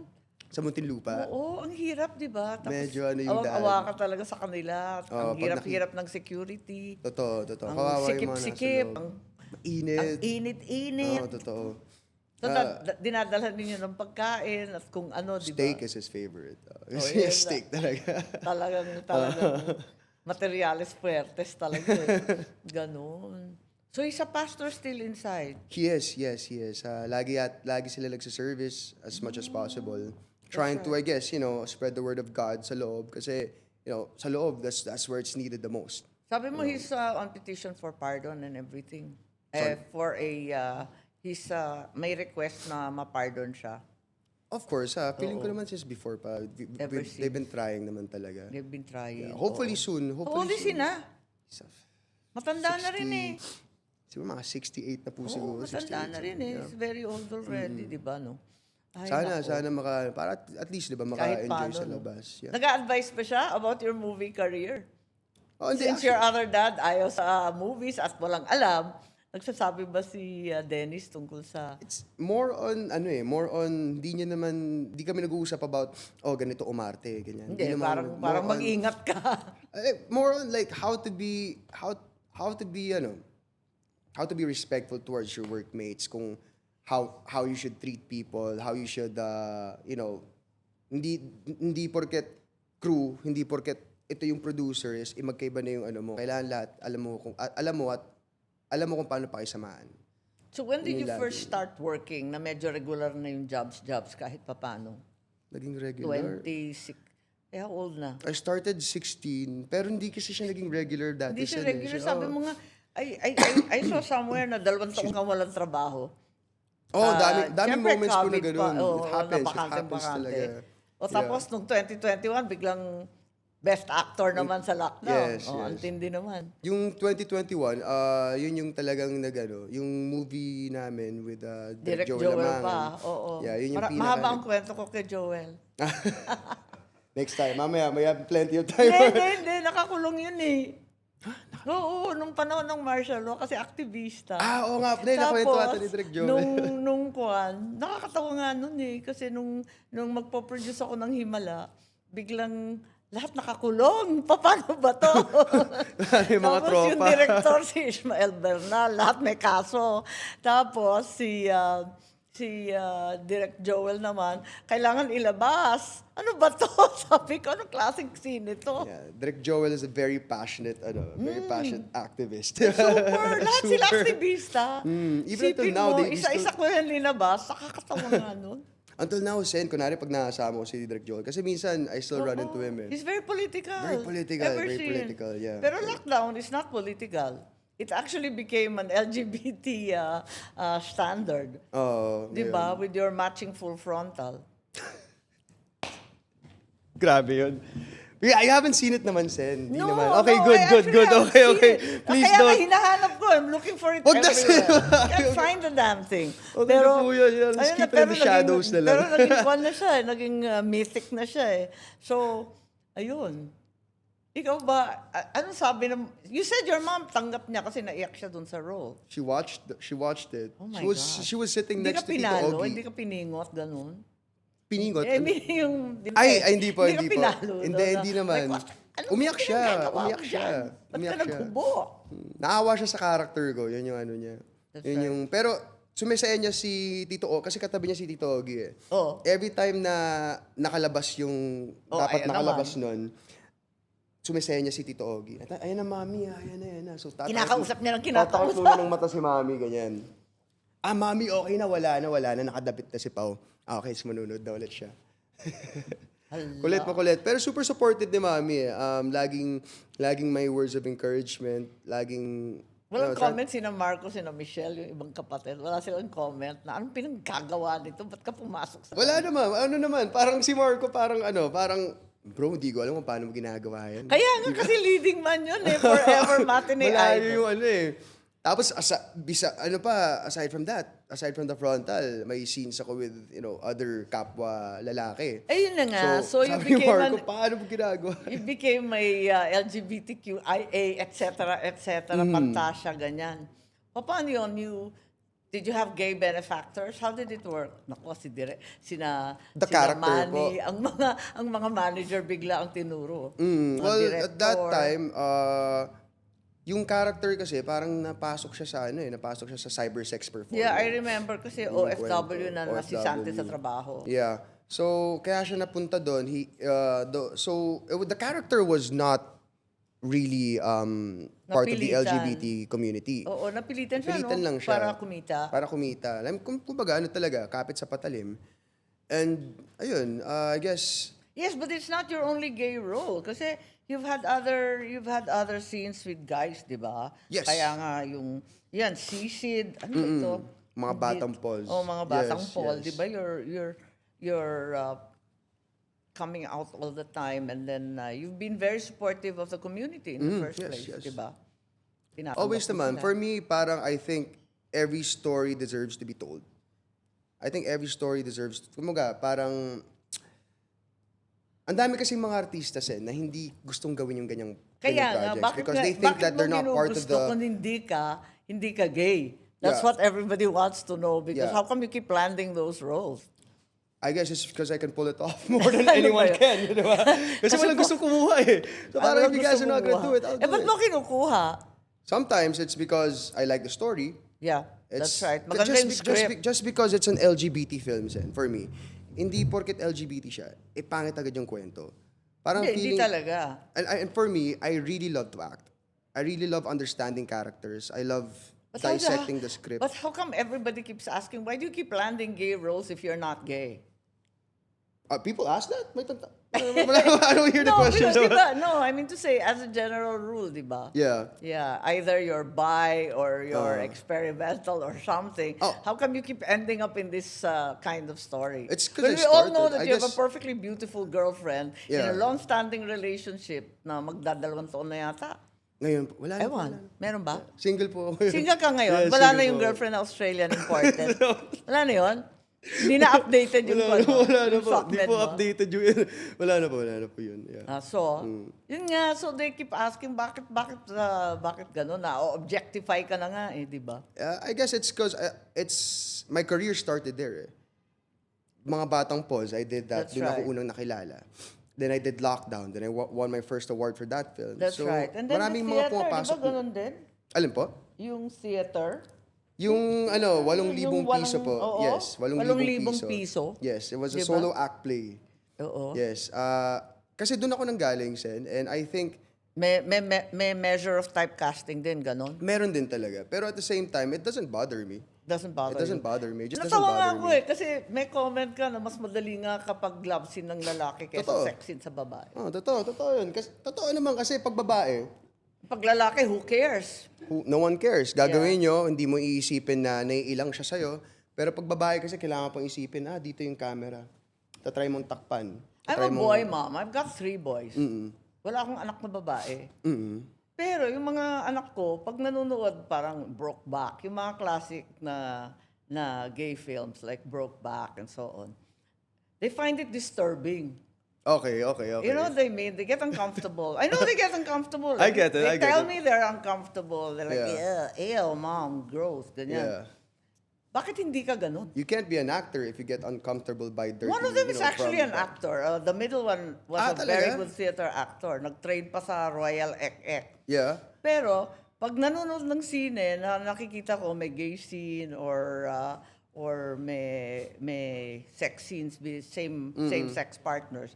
Sa Muntinlupa. Oo, ang hirap, di ba? Tapos Medyo ano yung daan. awang-awa ka talaga sa kanila. Oo, Ang pag hirap-hirap ng security. Totoo. Ang Kawawa yung mga nasa sikip-sikip. loob. Ang Mainit. init-init. Oo, totoo. So, dinadalhan ninyo ng pagkain at kung ano, di ba? Steak is his favorite. yun na. Steak talaga. Talagang materiales puertes talaga. Ganon. So, he's a pastor still inside. He is. Lagi sila nagsa-service as much as possible. Trying to, I guess, spread the word of God sa loob. Kasi, sa loob, that's where it's needed the most. Sabi mo, he's on petition for pardon and everything. May request na ma-pardon siya. Of course, feeling ko naman since before pa, Ever they've been trying naman talaga. They've been trying. Hopefully Oo. soon. How Hopefully old is he na? Matanda na rin eh. Siguro mga 68 na po Oo, siguro. matanda 68, na rin eh. He's very old already, di ba, no? Ay, nako. Sana para at least, di ba, Kahit maka-enjoy paano, sa no? labas. Yeah. Nag-a-advise pa siya about your movie career. Oh, hindi, Since your other dad ayaw sa movies at walang alam, nagsasabi ba si Dennis tungkol sa... It's more on, di kami nag-uusap about, ganito umarte, ganyan. Hindi, naman, parang more on- mag-ingat ka. more on like how to be respectful towards your workmates, kung how you should treat people, how you should hindi porket crew, hindi porket ito yung producer is magkaiba na yung ano mo. Kailangan lahat alam mo kung paano pakisamahan. So when did Yun you lagi. first start working na medyo regular na yung jobs kahit papano? Naging regular. 26. Eh, how old na? I started 16, pero hindi kasi siya naging regular dati. Hindi siya Sen, regular. Siya, Sabi mo nga, I saw somewhere na 2 taong kang walang trabaho. daming Siyempre, moments ko na COVID ganun. pa, It happens napakante-bakante. talaga. O tapos, nung 2021, biglang best actor naman sa lockdown. Yes, Ang yes. tindi naman. Yung 2021, yun yung talagang yung movie namin with Direct Joel Joel Lamangan. pa. Oo. Yeah, yun yung Mahaba ang kwento ko kay Joel. Next time, mamaya, may have plenty of time. Hindi. Nakakulong yun eh. Oo, nung panahon ng martial law, kasi aktivista. Oo nga, nakwento ata ni Direk Joel. nung kuwan, nakakatawa nga nun eh. Kasi nung magpo-produce ako ng Himala, biglang lahat nakakulong. Paano ba to? Yung mga Tapos tropa. yung director, si Ishmael Bernal, lahat may kaso. Tapos si Direk Joel naman, kailangan ilabas. Ano ba to? Sabi ko, anong klaseng scene ito? Yeah, Direk Joel is a very passionate, very passionate activist. Super. Lahat sila Super. aktivista. Even until Sipin now, mo, they isa-isa still- ko yan linabas. Nakakatawa nga nun. Until now, Sen, kunwari pag nakasama ko si Direk Joel, kasi minsan, I still run into him eh. He's very political. Very political, Ever very since. political, yeah. Pero lockdown is not political. It actually became an LGBT standard. Di ba? With your matching full frontal. Grabe yun. Yeah, I haven't seen it naman, Sen. Hindi No, naman. Okay, good. I actually haven't Okay. seen it. Please Kaya don't. nga hinahanap ko. I'm looking for it Wag na, everywhere. Can't find the damn thing. Okay na po yun. Let's ayun keep it in pero the shadows na lang. Pero naging kwan na siya. Naging mythic na siya eh. So, ayun. Ikaw ba, anong sabi ng... You said your mom tanggap niya kasi naiyak siya dun sa role. She watched it. Oh my She was sitting Hindi next ka to Tito pinalo? Ogie. Hindi ka piningot? Ganun? Piningot. Eh, yung... Ay, hindi po. Hindi ka pinalo. Hindi naman. Umiyak siya. Ba't ka naghubo? Naawa siya sa character ko. Yun yung ano niya. That's Yun yung, pero sumisaya niya si Tito O, kasi katabi niya si Tito Ogie eh. Oo. Every time na nakalabas yung dapat ayan nakalabas nun, sumisaya niya si Tito Ogie. Ayan na, mami. Ayan na. So, Kinakausap niya ng kinakausap. Tatakot muna ng mata si mami, ganyan. Mami, okay na, wala na, nakadapit na si Pao. Okay, so manunod na ulit siya. Kulit. Pero super supported ni mami eh. Laging may words of encouragement. Laging... Walang comment sina Marco, sina Michelle, yung ibang kapatid. Wala silang comment na anong pinanggagawa nito? Ba't ka pumasok sa... Wala naman. Ano naman? Parang si Marco, parang bro, hindi ko alam kung paano mo ginagawa yan. Kaya nga kasi leading man yun eh. Forever matinee Malayo idol. yung Tapos, aside from the frontal, may scenes ako with, other kapwa lalaki. Ayun na nga. So you sabi ni became Marco, paano mo ginagawa? You became a LGBTQIA, etc., pantasya, ganyan. Paano yun? Did you have gay benefactors? How did it work? Naku, The sina character Manny, ang mga manager bigla ang tinuro. Mga Well, at that director. time, yung character kasi parang napasok siya sa cybersex performance. Yeah, I remember kasi Yun yung OFW na kwento. nasisante sa OFW. trabaho. Yeah. So, kaya siya napunta doon. The character was not really part of the Napilitan. LGBT community. Oo, napilitan siya, Napilitan no? lang siya. Para kumita. Kumbaga, talaga, kapit sa patalim. And, ayun, I guess... Yes, but it's not your only gay role. Kasi you've had other scenes with guys, di ba? Yes. Kaya nga yan, Sisid, ano ba ito? Mga batang Pauls. Oh, mga batang Yes, Paul, yes. di ba? You're coming out all the time, and then you've been very supportive of the community in the first yes, place, yes. di ba? Tinatanggap Always mo naman. sila. For me, parang I think every story deserves to be told. I think every story deserves... Kumaga, parang... Ang dami kasi mga artista na hindi gustong gawin yung ganyang Kaya nga, projects because they think that they're not part of the... kung hindi ka gay? That's Yeah. what everybody wants to know because Yeah. how come you keep landing those roles? I guess it's because I can pull it off more than Ano anyone ba yun? can. Di ba? Kasi walang gusto kumuha eh. So parang if you guys are not gonna do it, I'll do ba't it. mo kinukuha? Sometimes it's because I like the story. Yeah, that's right. Maganda yung script. Just because it's an LGBT film, for me, hindi porket LGBT siya, pangit agad yung kwento. Parang Hindi feeling... talaga. And for me, I really love to act. I really love understanding characters. I love But how dissecting the script. But how come everybody keeps asking, why do you keep landing gay roles if you're not gay? People ask that? I don't hear the No, question. because, diba, no, I mean to say, as a general rule, diba? Yeah. Yeah, either you're bi or you're experimental or something. Oh. How come you keep ending up in this kind of story? It's 'cause Well, I we all know started. that I you have a guess- perfectly beautiful girlfriend in a Yeah. long-standing relationship na magdadalawang taon na yata. Ngayon, wala na. Ewan, meron ba? Single po ako. Single ka ngayon? Yeah, Wala single na yung po. girlfriend na Australian imported? Wala na yun? Hindi na updated yung Wala na yung po. sockmed Di po mo? updated yung... wala na po yun. Yeah. Yun nga, so they keep asking, bakit gano'n na? O objectify ka na nga eh, di ba? I guess it's because my career started there. Mga batang pause, I did that. That's Doon ako right. unang nakilala. Then I did Lockdown. Then I won my first award for that film. That's so, right. And then maraming the mga theater, pumapasok. di ba ganun din? Alin po? Yung theater? Yung 8,000 Yung piso po. oo, Yes, 8,000 8,000 piso. Yes, it was a Diba? solo act play. Oo. Yes. Kasi doon ako nanggaling, Sen. And I think May measure of typecasting din, ganon? meron din talaga. Pero at the same time, it doesn't bother me. Doesn't bother It doesn't you? bother me. It just doesn't Natawa nga bother ako me. eh, kasi may comment ka na mas madali nga kapag love scene ng lalaki kaysa Totoo. sex scene sa babae. Oh, totoo yun. Kasi, totoo naman kasi pag babae, Pag lalaki, who cares? no one cares. Gagawin nyo, hindi mo iisipin na naiilang siya sa'yo. Pero pag babae kasi, kailangan pang isipin, dito yung camera. Tatry mong takpan. I'm a boy mom. I've got 3 boys. Wala akong anak na babae. Pero yung mga anak ko, pag nanonood parang Brokeback, yung mga classic na gay films like Brokeback and so on, they find it disturbing. Okay. You know what I mean? They get uncomfortable. I know they get uncomfortable. I get it, They I get tell it. me they're uncomfortable. They're like, Yeah. ew, mom, gross, ganyan. Yeah. Bakit hindi ka ganun? You can't be an actor if you get uncomfortable by dirty. One of them is actually an from- actor. The middle one was a talaga? very good theater actor. Nag-train pa sa Royal Ek-Ek. Yeah. Pero, pag nanonood ng sine, na nakikita ko may gay scene or may sex scenes with same-sex partners,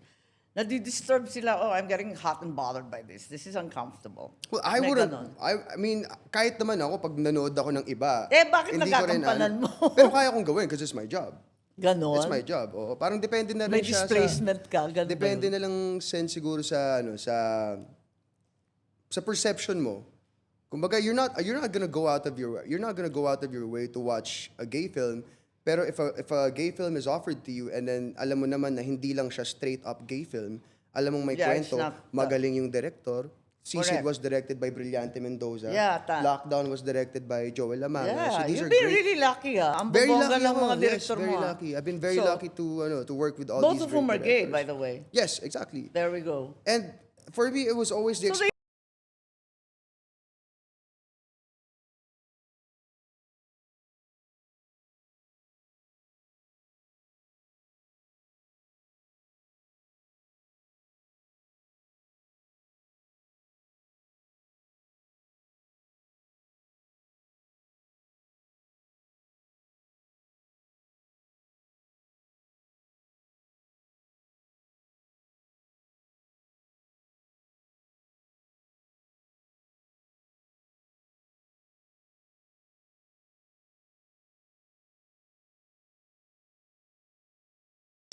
nadi-disturb sila, I'm getting hot and bothered by this. This is uncomfortable. Well, I May wouldn't, ganon. I mean, kahit naman ako, pag nanood ako ng iba, Eh, bakit hindi ko rin, nagkakampanan mo? Pero kaya kong gawin because it's my job. Ganon? It's my job. Oo. Parang depende na rin May siya displacement ka, ganun ba Depende yun? na lang sense siguro sa perception mo. Kumbaga, you're not gonna go out of your way to watch a gay film. Pero if a gay film is offered to you and then alam mo naman na hindi lang siya straight up gay film, alam mong may Yeah, it's kwento, not- magaling yung director. Correct. Sisid was directed by Brillante Mendoza. Yeah, Lockdown was directed by Joel Lamanga. Yeah, So these you've are been great. really lucky Ang Very bobongga lucky ng ako. mga Yes, director very mo. lucky. I've been very So, lucky to work with all Both these of whom are great gay, by directors. the way. Yes, exactly. There we go. And for me, it was always the So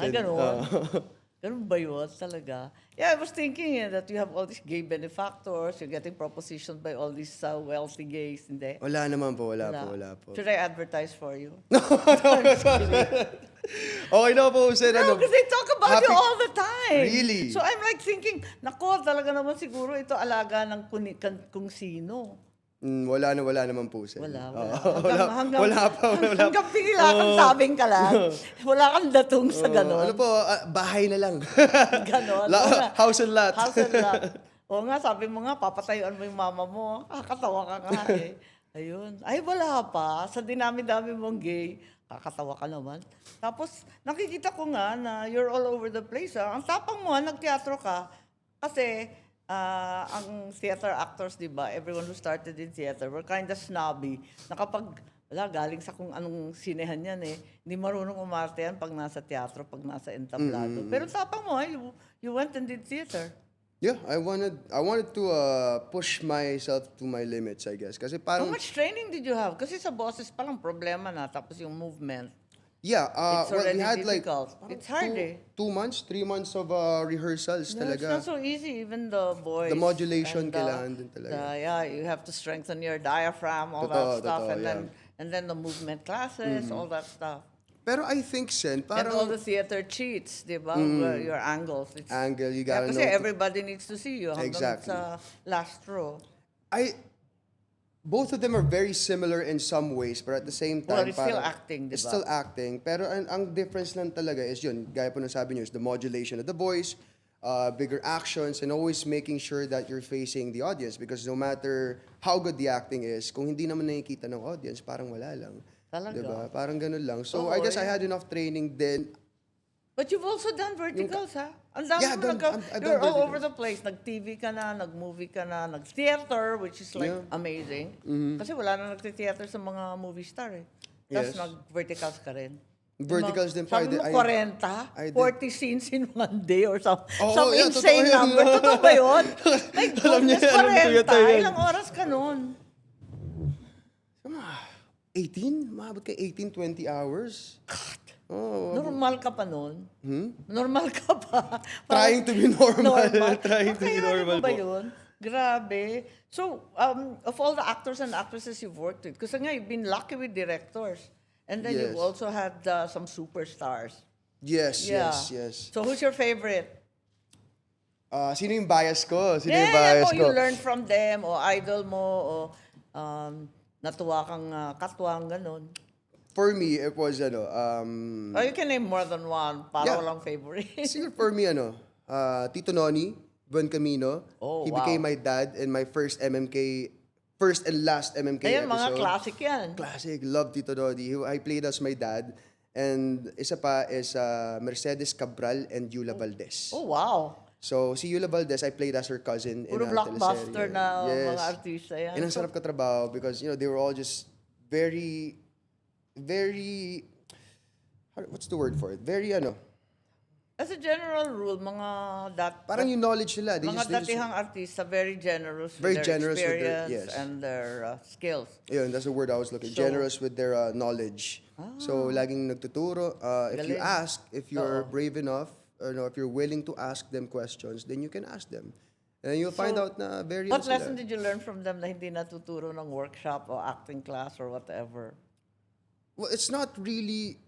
they ganun. Ganun ba yun talaga? Yeah, I was thinking that you have all these gay benefactors, you're getting propositioned by all these wealthy gays, hindi? Wala naman po, wala po. Should I advertise for you? Okay na po, sir. No, because they talk about you Happy- all the time. Really? So I'm like thinking, nako, talaga naman siguro ito alaga ng kung sino. Wala naman po, sir. Wala. Wala pa. Hanggang bigla kang sabing ka lang. Wala kang datong sa ganon. Ano po, bahay na lang. Ganon. House and lot. House and lot. O nga, sabi mo nga, papatayuan mo yung mama mo. Kakatawa ka nga eh. Ayun. Ay, wala pa. Sa dinami-dami mong gay, kakatawa ka naman. Tapos, nakikita ko nga na you're all over the place. Ang tapang mo, nagteatro ka. Kasi, ang theater actors, di ba, everyone who started in theater were kind of snobby. Na kapag, galing sa kung anong sinehan yan eh. Hindi marunong umarte yan pag nasa teatro, pag nasa entablado. Pero tapang mo, you went and did theater. Yeah, I wanted to push myself to my limits, I guess. Kasi How parang, much training did you have? Kasi sa bosses palang problema na, tapos yung movement. yeah, It's well, we already had like difficult. parang It's hard eh. 2 months, 3 months of rehearsals No, it's not talaga. so easy, even the boys. The modulation and the- kailangan din talaga. yeah, you have to strengthen your diaphragm, all Totoo, that stuff, totoo, and then the movement classes, all that stuff. Pero I think, Sen, And all parang the theater cheats, di ba? Your angles. It's, angle, you yeah, gotta kasi know. everybody needs to see you hanggang Exactly. sa last row. Both of them are very similar in some ways, but at the same Well, time, it's still parang- acting, di It's ba? still acting. Pero ang difference lang talaga is yun, gaya po ng sabi nyo, is the modulation of the voice, bigger actions, and always making sure that you're facing the audience. Because no matter how good the acting is, kung hindi naman nakikita ng audience, parang wala lang. Talaga. Diba? Parang ganun lang. So, Oo, I guess I yeah. had enough training then. But you've also done verticals, ha? Ang dami Yeah, mo I've you're done all over verticals. the place. Nag-TV ka na, nag-movie ka na, nag-theater, which is like Yeah. amazing. Kasi wala na nag-theater sa mga movie star eh. Tapos Yes. nag-verticals ka rin. Verticals din po. Sabi mo 40, I did. 40 scenes in one day or some Oo, yeah, insane totoo yun. number. Totoo ba yun? My Alam niya, goodness, alam ko yun, 40. yun. Ilang oras ka nun? 18? Maabot ka 18, 20 hours? Oh, Normal ka pa nun? Normal ka pa? Trying to be normal. Trying to be Kakayanin normal mo ba po. yun? Grabe. So, of all the actors and actresses you've worked with, kasi nga, you've been lucky with directors. And then you've Yes. also had some superstars. Yes, Yeah. yes. So, who's your favorite? Sino yung bias ko? Sino yung Yeah, bias mo, ko? you learned from them, o idol mo, o natuwa kang katwang, ganun. For me, it was, Or you can name more than one, para Yeah. walang favorite. siguro for me, Tito Noni, Buen Camino. Oh, He wow. became my dad in my first and last MMK Ayan, mga episode. classic yan. Classic. Love Tito Noni. I played as my dad. And isa pa is Mercedes Cabral and Yula Valdez. Oh, wow. So, si Yula Valdez, I played as her cousin Puro in a blockbuster teleserye. na Yes. mga artista yan. And ang sarap katrabaho because, they were all just very, very, what's the word for it? Very, As a general rule, mga parang yung knowledge nila. mga datihang artista, very generous with Very their generous with their- experience yes. and their skills. Yun, that's the word I was looking. So- Generous with their knowledge. So, laging nagtuturo. If you Galing. ask, if you're brave enough, or if you're willing to ask them questions, then you can ask them. And you'll find So, out na very What sila. lesson did you learn from them na hindi natuturo ng workshop o acting class or whatever? Well, it's not really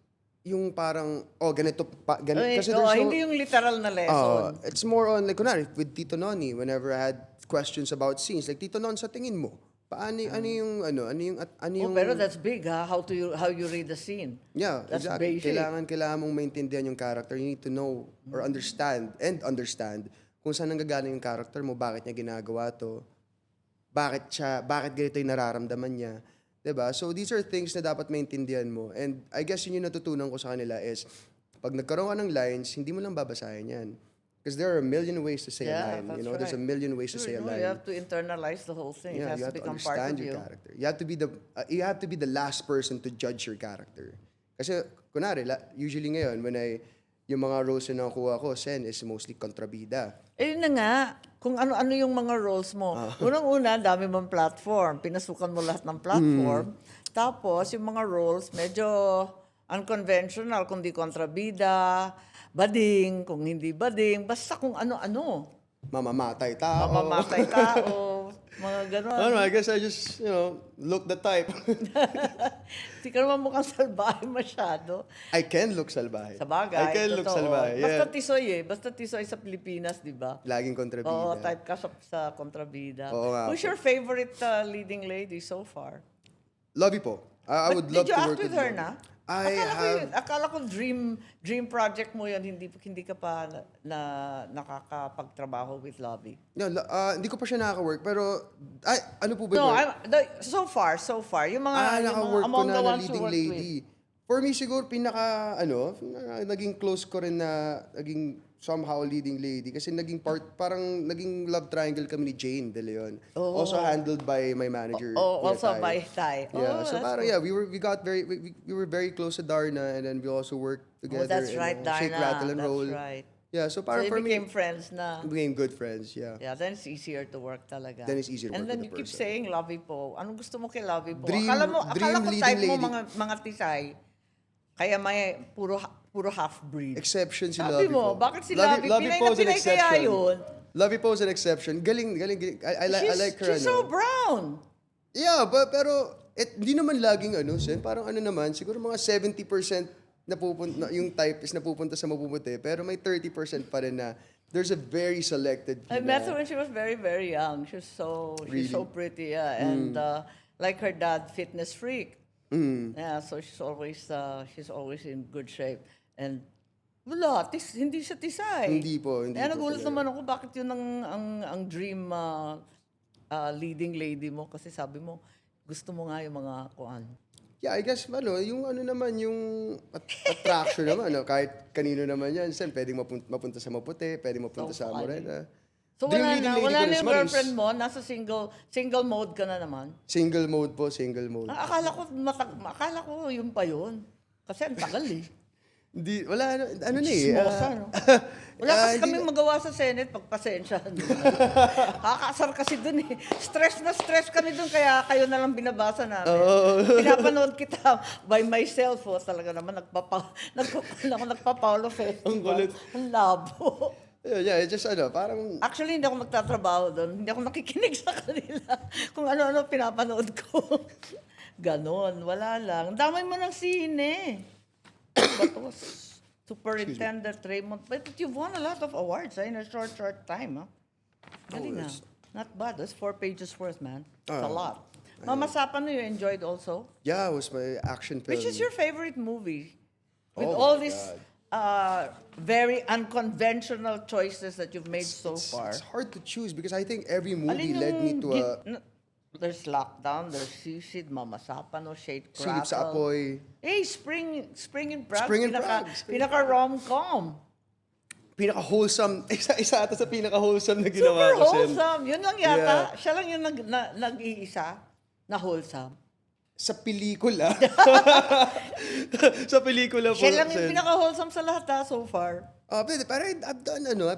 yung parang, ganito pa, ganito. Ay, Kasi there's no, hindi yung literal na lesson. it's more on, like, kunwari, with Tito Noni, whenever I had questions about scenes, like, Tito Non, sa tingin mo, ano yung, Pero that's big, ha? How you read the scene. yeah, That's exactly. basic. Kailangan mong maintindihan yung character. You need to know or understand kung saan nanggagaling yung character mo, bakit niya ginagawa to, bakit ganito yung nararamdaman niya. 'Di ba? So these are things na dapat maintindihan mo. And I guess yun yung natutunan ko sa kanila is, pag nagkaroon ka ng lines, hindi mo lang babasahin yan. Because there are a million ways to say a line. that's There's a right. million ways to Sure, say a no, line. you have to internalize the whole thing. Yeah, It you has have to to become part understand of your you. character. You have to be the last person to judge your character. Kasi, kunwari, usually ngayon, yung mga roles na nakuha ko, Sen, is mostly kontrabida. Eh, yun na nga. Kung ano-ano yung mga roles mo. Unang-una, dami mong platform. Pinasukan mo lahat ng platform. Tapos, yung mga roles, medyo unconventional, kung di kontrabida, bading, kung hindi bading, basta kung ano-ano. Mamamatay tao. Mamamatay tao, mga I don't gano'n. know, I guess I just, look the type. Hindi ka naman mukhang salbahe masyado. I can look salbahe. Sa bagay, I can look totoo. salbahe, Basta yeah. tisoy Basta tisoy sa Pilipinas, di ba? Laging kontrabida. Oo, type ka sa kontrabida. Oo nga Who's po. your favorite leading lady so far? Lovey po. I would love Did you to act work with her Lovey. na? I Akala ko dream project mo yun, hindi ka pa nakakapagtrabaho with Lovey. No, hindi ko pa siya nakaka-work, pero, ano po ba No, yun? so far, yung mga, Naka-work ko among na the na ones you leading worked lady. For me, siguro, naging close ko rin na, naging somehow leading lady. Kasi parang naging love triangle kami ni Jane De Leon. Also handled by my manager. Kuya also Tay. by Tay. Yeah, so that's parang, cool. we were very close to Darna, and then we also worked together That's in right, Darna. Shake, Rattle, and That's Roll. right. Yeah, so So parang you for me, became friends na. became good friends, yeah. Yeah, then it's easier to work talaga. Then it's easier to And work then with you the keep person. saying Lovey Po. Anong gusto mo kay Lovey Po? Dream- Akala dream ko leading type mo lady. mga tisay. Kaya may puro half-breed. Exception si Sabi Lovey mo, Po. bakit si Lovey? Pinay Po na is an pinay kaya exception. yun? Lovey Po is an exception. Galing. I like her. She's so brown. Yeah, pero hindi naman laging Sen. Parang naman, siguro mga 70% yung type is napupunta sa mapuputi, pero may 30% pa rin na there's a very selected few I met her na- when she was very, very young. She's so Really? pretty, yeah. And like her dad, fitness freak. Yeah, so she's always in good shape. And wala, hindi siya tisay. Hindi po Kaya nagulat talaga. naman ako bakit yun ang dream leading lady mo kasi sabi mo gusto mo nga yung mga kuan. Yeah, I guess, yung naman, yung attraction naman, kahit kanino naman yan, Sen, pwedeng mapunta sa maputi, pwedeng mapunta So sa funny. morena. So Dream wala leading na, lady wala ko na is yung Maris. girlfriend mo, nasa single mode ka na naman. Single mode po, single mode. Akala ko yun pa yun. Kasi ang tagal eh. Hindi, wala, Chismosa, no? Wala kasi hindi- kaming magawa sa Senate, pagpasensyahan. Kakasar kasi dun eh. Stress na stress kami dun, kaya kayo na lang binabasa namin. Pinapanood kita by myself, talaga naman nagpa-Paulo Festival. Ang kulit. Ang labo. Yeah, just parang, Actually, hindi ako nagtatrabaho doon. Hindi ako nakikinig sa kanila. Kung ano-ano pinapanood ko. Ganon, wala lang. Damay mo ng sine. But was Superintendent Raymond. But you've won a lot of awards in a short time. Galing na. Not bad. That's 4 pages worth, man. It's a lot. Mama Sapano, you enjoyed also? yeah, it was my action film. Which is your favorite movie? With Oh all my these very unconventional choices that you've made so far. It's hard to choose because I think every movie Alin led me yung to a there's Lockdown, there's Sisid, Mama Sapano, Shade silip Crackle. sa apoy. Spring in Prague. Spring in Prague. Pinaka rom-com. Pinaka-wholesome, isa ata sa pinaka-wholesome na ginawa Super ko, Sen. wholesome. Yun lang yata. Siya lang yung nag-iisa na wholesome. Sa pelikula. Sa pelikula po, Siya lang yung Sen. pinaka-wholesome sa lahat so far. Pero I've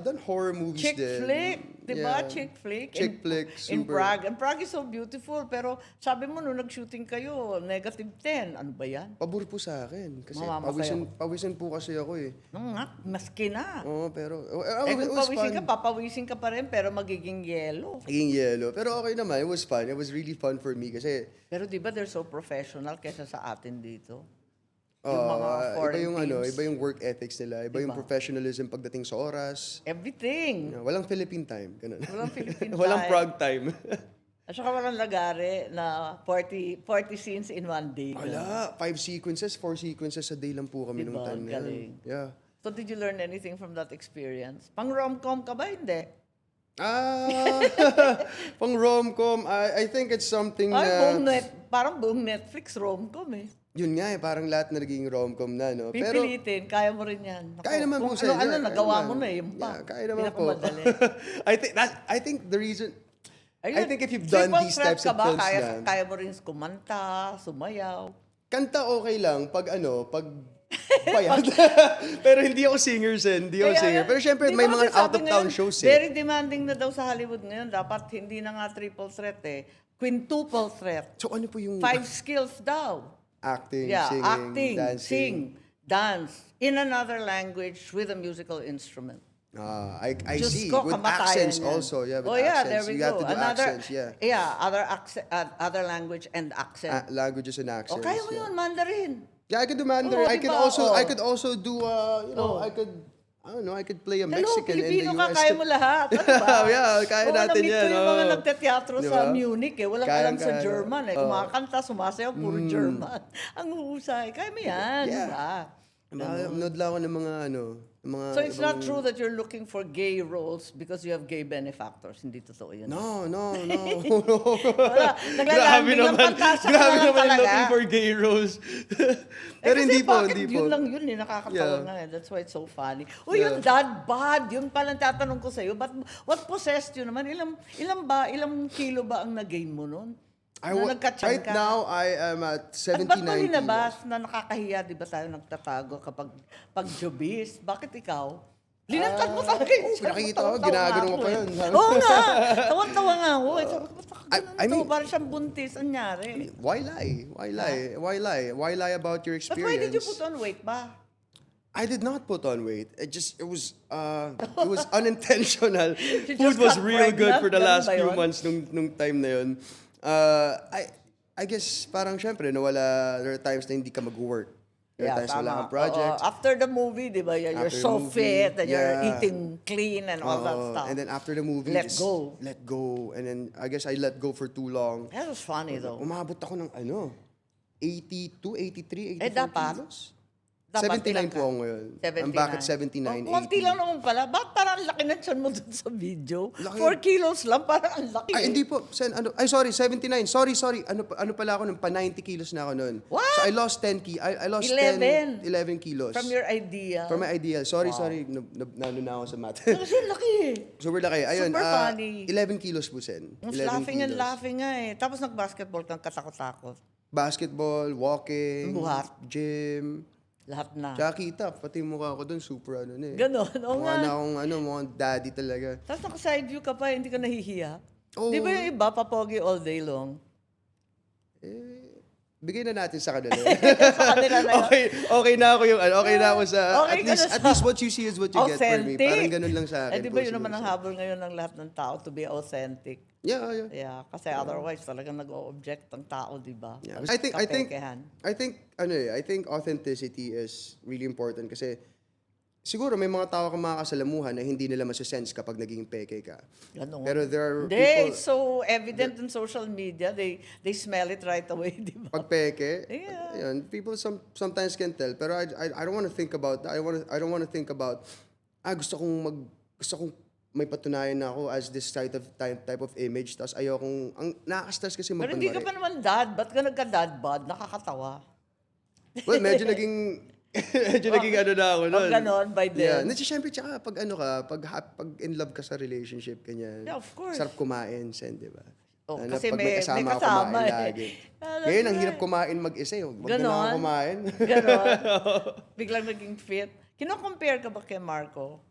done horror movies Chick din. flick, di ba? Yeah. Chick flick. Chick flick, In super. Prague. And Prague is so beautiful. Pero sabi mo, nung nag-shooting kayo, -10. Ano ba yan? Pabor po sa akin. Kasi Mamamatay pawisan po kasi ako eh. Nung nga, maski na. Oo, pero Eh it kung was pawisin fun. ka, papawisin ka pa rin, pero magiging yellow. Naging yellow. Pero okay naman, it was fun. It was really fun for me kasi Pero di ba they're so professional kaysa sa atin dito? Yung mga iba foreign yung teams. iba yung work ethics nila, iba yung Diba? professionalism pagdating sa oras. Everything. Walang Philippine time, ganun. Walang Philippine Walang time. Prague time. At saka walang lagare na 40 scenes in one day. Wala, 4 sequences a day lang po kami Diba? nung time na yun. Galing. Yeah. So did you learn anything from that experience? Pang rom-com ka ba? Hindi. Pang rom-com, I think it's something na... Parang buong Netflix rom-com eh. Yun nga parang lahat na naging rom-com na, no? Pero, Pipilitin, kaya mo rin yan. Naku, kaya naman po kung sa inyo. ano, Kaya nagawa naman. mo na yung pa. Yeah, kaya naman po. Pinakamadali. I think the reason... Ayun, I think if you've done triple these threat types ka of ba? films na... Kaya mo rin kumanta, sumayaw. Kanta okay lang pag payat. Pero hindi ako singer, Sen. Hindi ako singer. Pero syempre, Di may ba mga kasi sabi out-of-town ngayon, shows Very demanding na daw sa Hollywood ngayon. Dapat hindi na nga triple threat eh. Quintuple threat. So ano po yung 5 skills daw. acting, Yeah, singing, acting, dancing? sing, dance, in another language with a musical instrument. I Diyos see. ko, With kamatayan accents yan. also. Yeah, with Oh yeah, accents. there we You have go. to do accents, yeah. Yeah, other language and accent. Languages and O accents. kaya mo yeah. yun, Mandarin. Yeah, I could do Mandarin. Oo, I could diba? also Oo. I could also do Oo. I could play a Hello, Mexican in the Pilipino ka, US. kaya mo lahat. Ano ba? Yeah, kaya natin na-meet yan, ko yung mga oo. nagtateatro sa Diba? Munich eh. Walang alam sa Kayang-kaya. German eh. Oo. Kumakanta, sumasayaw, puro German. Ang husay. Kaya mo yan, Yeah. diba? Nanood lang ako ng mga mga So it's not ibang- true that you're looking for gay roles because you have gay benefactors. Hindi totoo yun. No. Wala. Naglalanding lang pantasa ka na lang talaga. looking for gay roles. Pero Kasi hindi po, bakit hindi po. yun lang yun eh, nakakatawa Yeah. nga eh. That's why it's so funny. Yung dad bod, yun palang tatanong ko sa'yo. But what possessed you naman? Ilang kilo ba ang nag-gain mo nun? Right now, I am at At 79 ba't mo kilos. linabas na nakakahiya, di ba tayo nagtatago kapag jobis? Bakit ikaw? Linantad mo talaga yung chan mo. Nakikita ko, Tawa-tawa ginagano nga ko pa ako yun. eh. Oo nga. Tawan-tawa nga ako. Sabi ko, ba't I ganun mean- to? Parang siyang buntis. Anyari. Why lie? Why lie? Why lie? Why lie about your But experience? why did you put on weight ba? I did not put on weight. It was unintentional. You Food just was got real good pregnant? for the Ganun last ba few yun? months nung time na yun. I guess parang syempre nawala, there are times na hindi ka mag-work. There are times na wala tama. kang project. Oo. After the movie, di ba, you're After so the movie, fit and you're yeah. eating clean and all that Oo. stuff. And then after the movie, Let just go. Let go. And then I guess I let go for too long. That was funny though. Umabot ako ng 82, 83, 84 dapat. kilos. Dapat 79 ilang po ka? ako ngayon. I'm back at 79, Oh, konti 80. lang naman pala. Bakit parang ang laki ng tiyan mo dun sa video? Laki. 4 kilos lang, parang ang laki. Ay, hindi po. Sorry, 79. Sorry. Ano pala ako nun? Pa 90 kilos na ako nun. What? So I lost 10 I lost 11. 11 kilos. From your idea. From my ideal. Sorry. Nano na ako sa math. Kasi laki eh. Super laki. Ayun, Super funny. 11 kilos po, Sen. Mas 11 laughing and kilos. laughing nga eh. Tapos nag-basketball kang katakot-takot. Basketball, walking, Buhat. gym. Lahat na. Tsaka kita, pati yung mukha ko dun, super ano na eh. Ganon, oo Mukha nga. na akong mukhang daddy talaga. Tapos naka-side view ka pa, hindi ka nahihiya. Oo. Di ba yung iba, papogi all day long? Bigay na natin sa kanila. Sa kanila na yun. okay na ako yung okay na ako sa Okay ka na at sa- least what you see is what you get for me. Authentic. Parang ganun lang sa akin. Eh, di ba yun naman ang habol ngayon ng lahat ng tao, to be authentic. Yeah. Yeah, kasi otherwise talagang nag-o-object ang tao, di ba? Yeah. Pag I think kapekehan. authenticity is really important kasi siguro may mga tao kang makakasalamuhan na hindi nila masasense kapag naging peke ka. Ganon. Pero there are Hindi, people so evident in social media, they smell it right away, di ba? pag peke, Yeah. ayun, people sometimes can tell. Pero I don't want to think about that. I don't want to think about gusto kong may patunayan na ako as this type of image. Tapos ayokong, ang nakaka-stress kasi Pero hindi ka magkunwari. pa naman dad. Ba't ka nagka-dad bod? Nakakatawa. Well, medyo naging ano na ako nun. ganon, by Yeah. then. Siyempre, tsaka pag pag in love ka sa relationship, ganyan. Yeah, of course. Sarap kumain, Sen, di ba? Oh, Ano, kasi pag may kasama, kasama kumain eh. lagi. That's Ngayon, ang right. hirap kumain mag-isa. Wag na Ganon. ako kumain. Ganon. Biglang naging fit. Kino-compare ka ba kay Marco?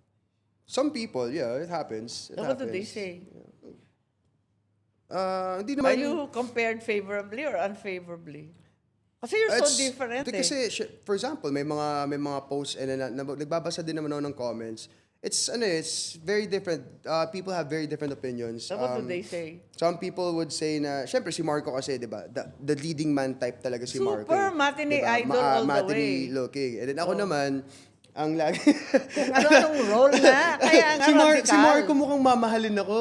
Some people, yeah, it happens. What do they say? Hindi Are naman. you compared favorably or unfavorably? Kasi you're so different eh. Kasi, for example, may mga posts and nagbabasa din naman ako ng comments. It's very different. People have very different opinions. So what do they say? Some people would say na, syempre si Marco kasi, di ba, the leading man type talaga si Marco. Super matinee Diba? idol all the Matinee way. looking. And then ako naman, ang lagi... Kung ano-anong role na. Kaya nga si radical. Marco mukhang mamahalin ako.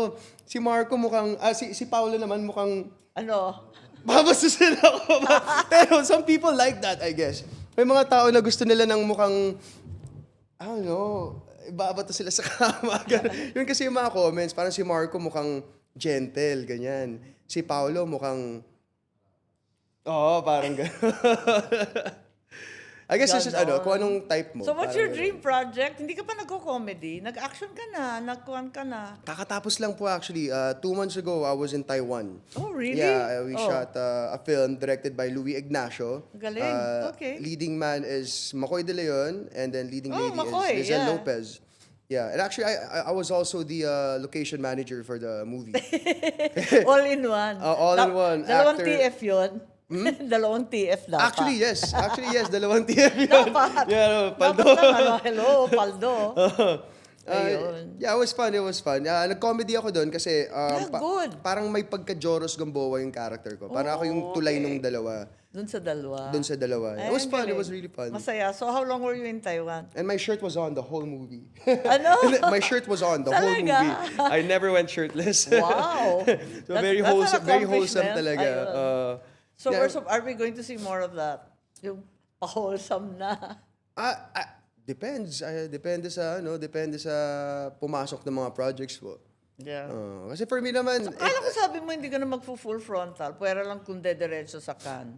Si Marco mukhang, si Paolo naman mukhang, Ano? babasusin ako. Pero some people like that, I guess. May mga tao na gusto nila ng mukhang, I don't know, ibabato sila sa kama. Yun kasi yung mga comments, parang si Marco mukhang gentle, ganyan. Si Paolo mukhang, parang gano'n. I guess it's just, Ganon. kung anong type mo. So what's parang your gano'n. dream project? Hindi ka pa nagko-comedy. Nag-action ka na. Nagkuhan ka na. Kakatapos lang po actually. 2 months ago, I was in Taiwan. Oh, really? Yeah, we Oh. shot a film directed by Louis Ignacio. Galing. Okay. Leading man is Macoy De Leon, and then leading lady Macoy, is Lizelle yeah. Lopez. Yeah, and actually, I was also the location manager for the movie. All in one. All in one. Dalawang Actor. TF yun. Dalawang TF dapat. Actually, yes. Dalawang TF yun. Dapat. Yeah, Paldo. Dapat lang, hello, Paldo. Ayun. Yeah, it was fun. Nag-comedy ako doon kasi Good. parang may pagka-Joros Gamboa yung character ko. Parang ako yung tulay okay. nung dalawa. Dun sa dalawa. Doon sa dalawa. Ay, It was ang fun. It galing. was really fun. Masaya. So how long were you in Taiwan? And my shirt was on the whole movie. Ano? My shirt was on the whole Talaga? movie. I never went shirtless. Wow. So very wholesome, very wholesome talaga. Ayun. So Yeah. are we going to see more of that? Yung pa-wholesome na. Depends. Depende sa pumasok ng mga projects po. Yeah. Kasi for me naman, Akala ko sabi mo hindi ka na mag-full frontal. Pwera lang kung dediretso sa kan.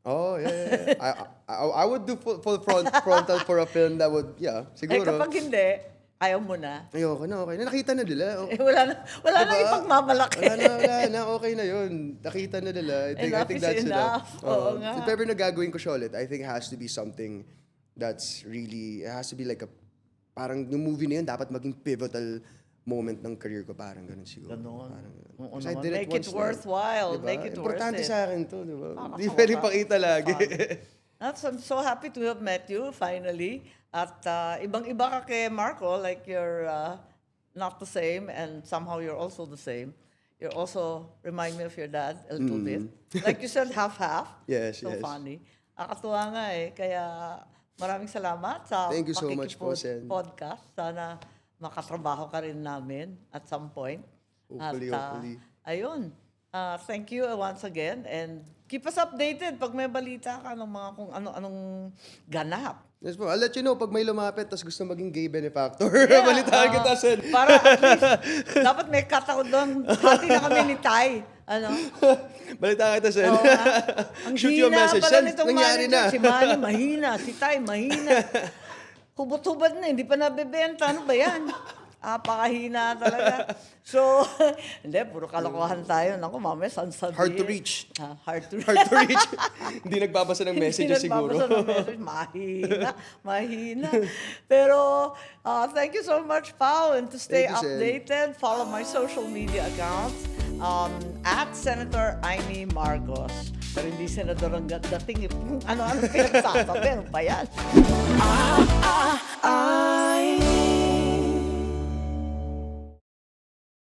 yeah. I would do full frontal for a film that would, Eh siguro. kapag hindi, ayaw mo na. Ayoko na, okay na. Nakita na nila. Eh, wala na Diba? ipagmamalaki. Wala na, okay na yun. Nakita na nila. I Enough think is that's enough. Oo nga. If ever na gagawin ko siya ulit, I think it has to be something that's really, it has to be like parang yung movie na yun dapat maging pivotal moment ng career ko. Parang ganun siguro. Ganon. Parang ganun. Oo Kasi I naman. did Make it once na. worthwhile. Diba? Make it Importante worth it. sa akin to, di ba? Hindi Nakakatawa pwedeng ka. pakita lagi. I'm so happy to have met you finally. At ibang-iba ka kay Marco, like you're not the same and somehow you're also the same. You also remind me of your dad a little bit. Like you said, half-half. Yes, So yes. funny. Nakakatuwa nga eh. Kaya maraming salamat sa Thank you so much po, Sen. podcast. Sana makatrabaho ka rin namin at some point. Hopefully, hopefully. Ayun. Thank you once again and keep us updated pag may balita ka ng mga kung ano-anong ganap. Yes po, I'll let you know pag may lumapit tapos gusto maging gay benefactor. Yeah, Balitaan kita, Sen. Para at least, dapat may kataon doon. Hati na kami ni Tay. Ano? Balitaan kita, Sen. Oo nga. Ang Shoot you a hina message, pala Sen. nitong Nangyari manager. na. Si Manny mahina, si Tay mahina. Hubot-hubad na, hindi pa nabebenta. Ano ba yan? Pakahina talaga. So, hindi, puro kalokohan tayo. Naku, mamaya, saan sabihin? Hard to reach. Hard to reach. Hard to reach. Hindi nagbabasa ng messages Hindi siguro. nagbabasa ng message. Mahina. Pero, thank you so much, Pao. And to stay Thank you, Sen. updated, follow my social media accounts at Senator Amy Marcos. Pero hindi senador ang dating. Ano-ano pinagsasabi. Ano pa yan?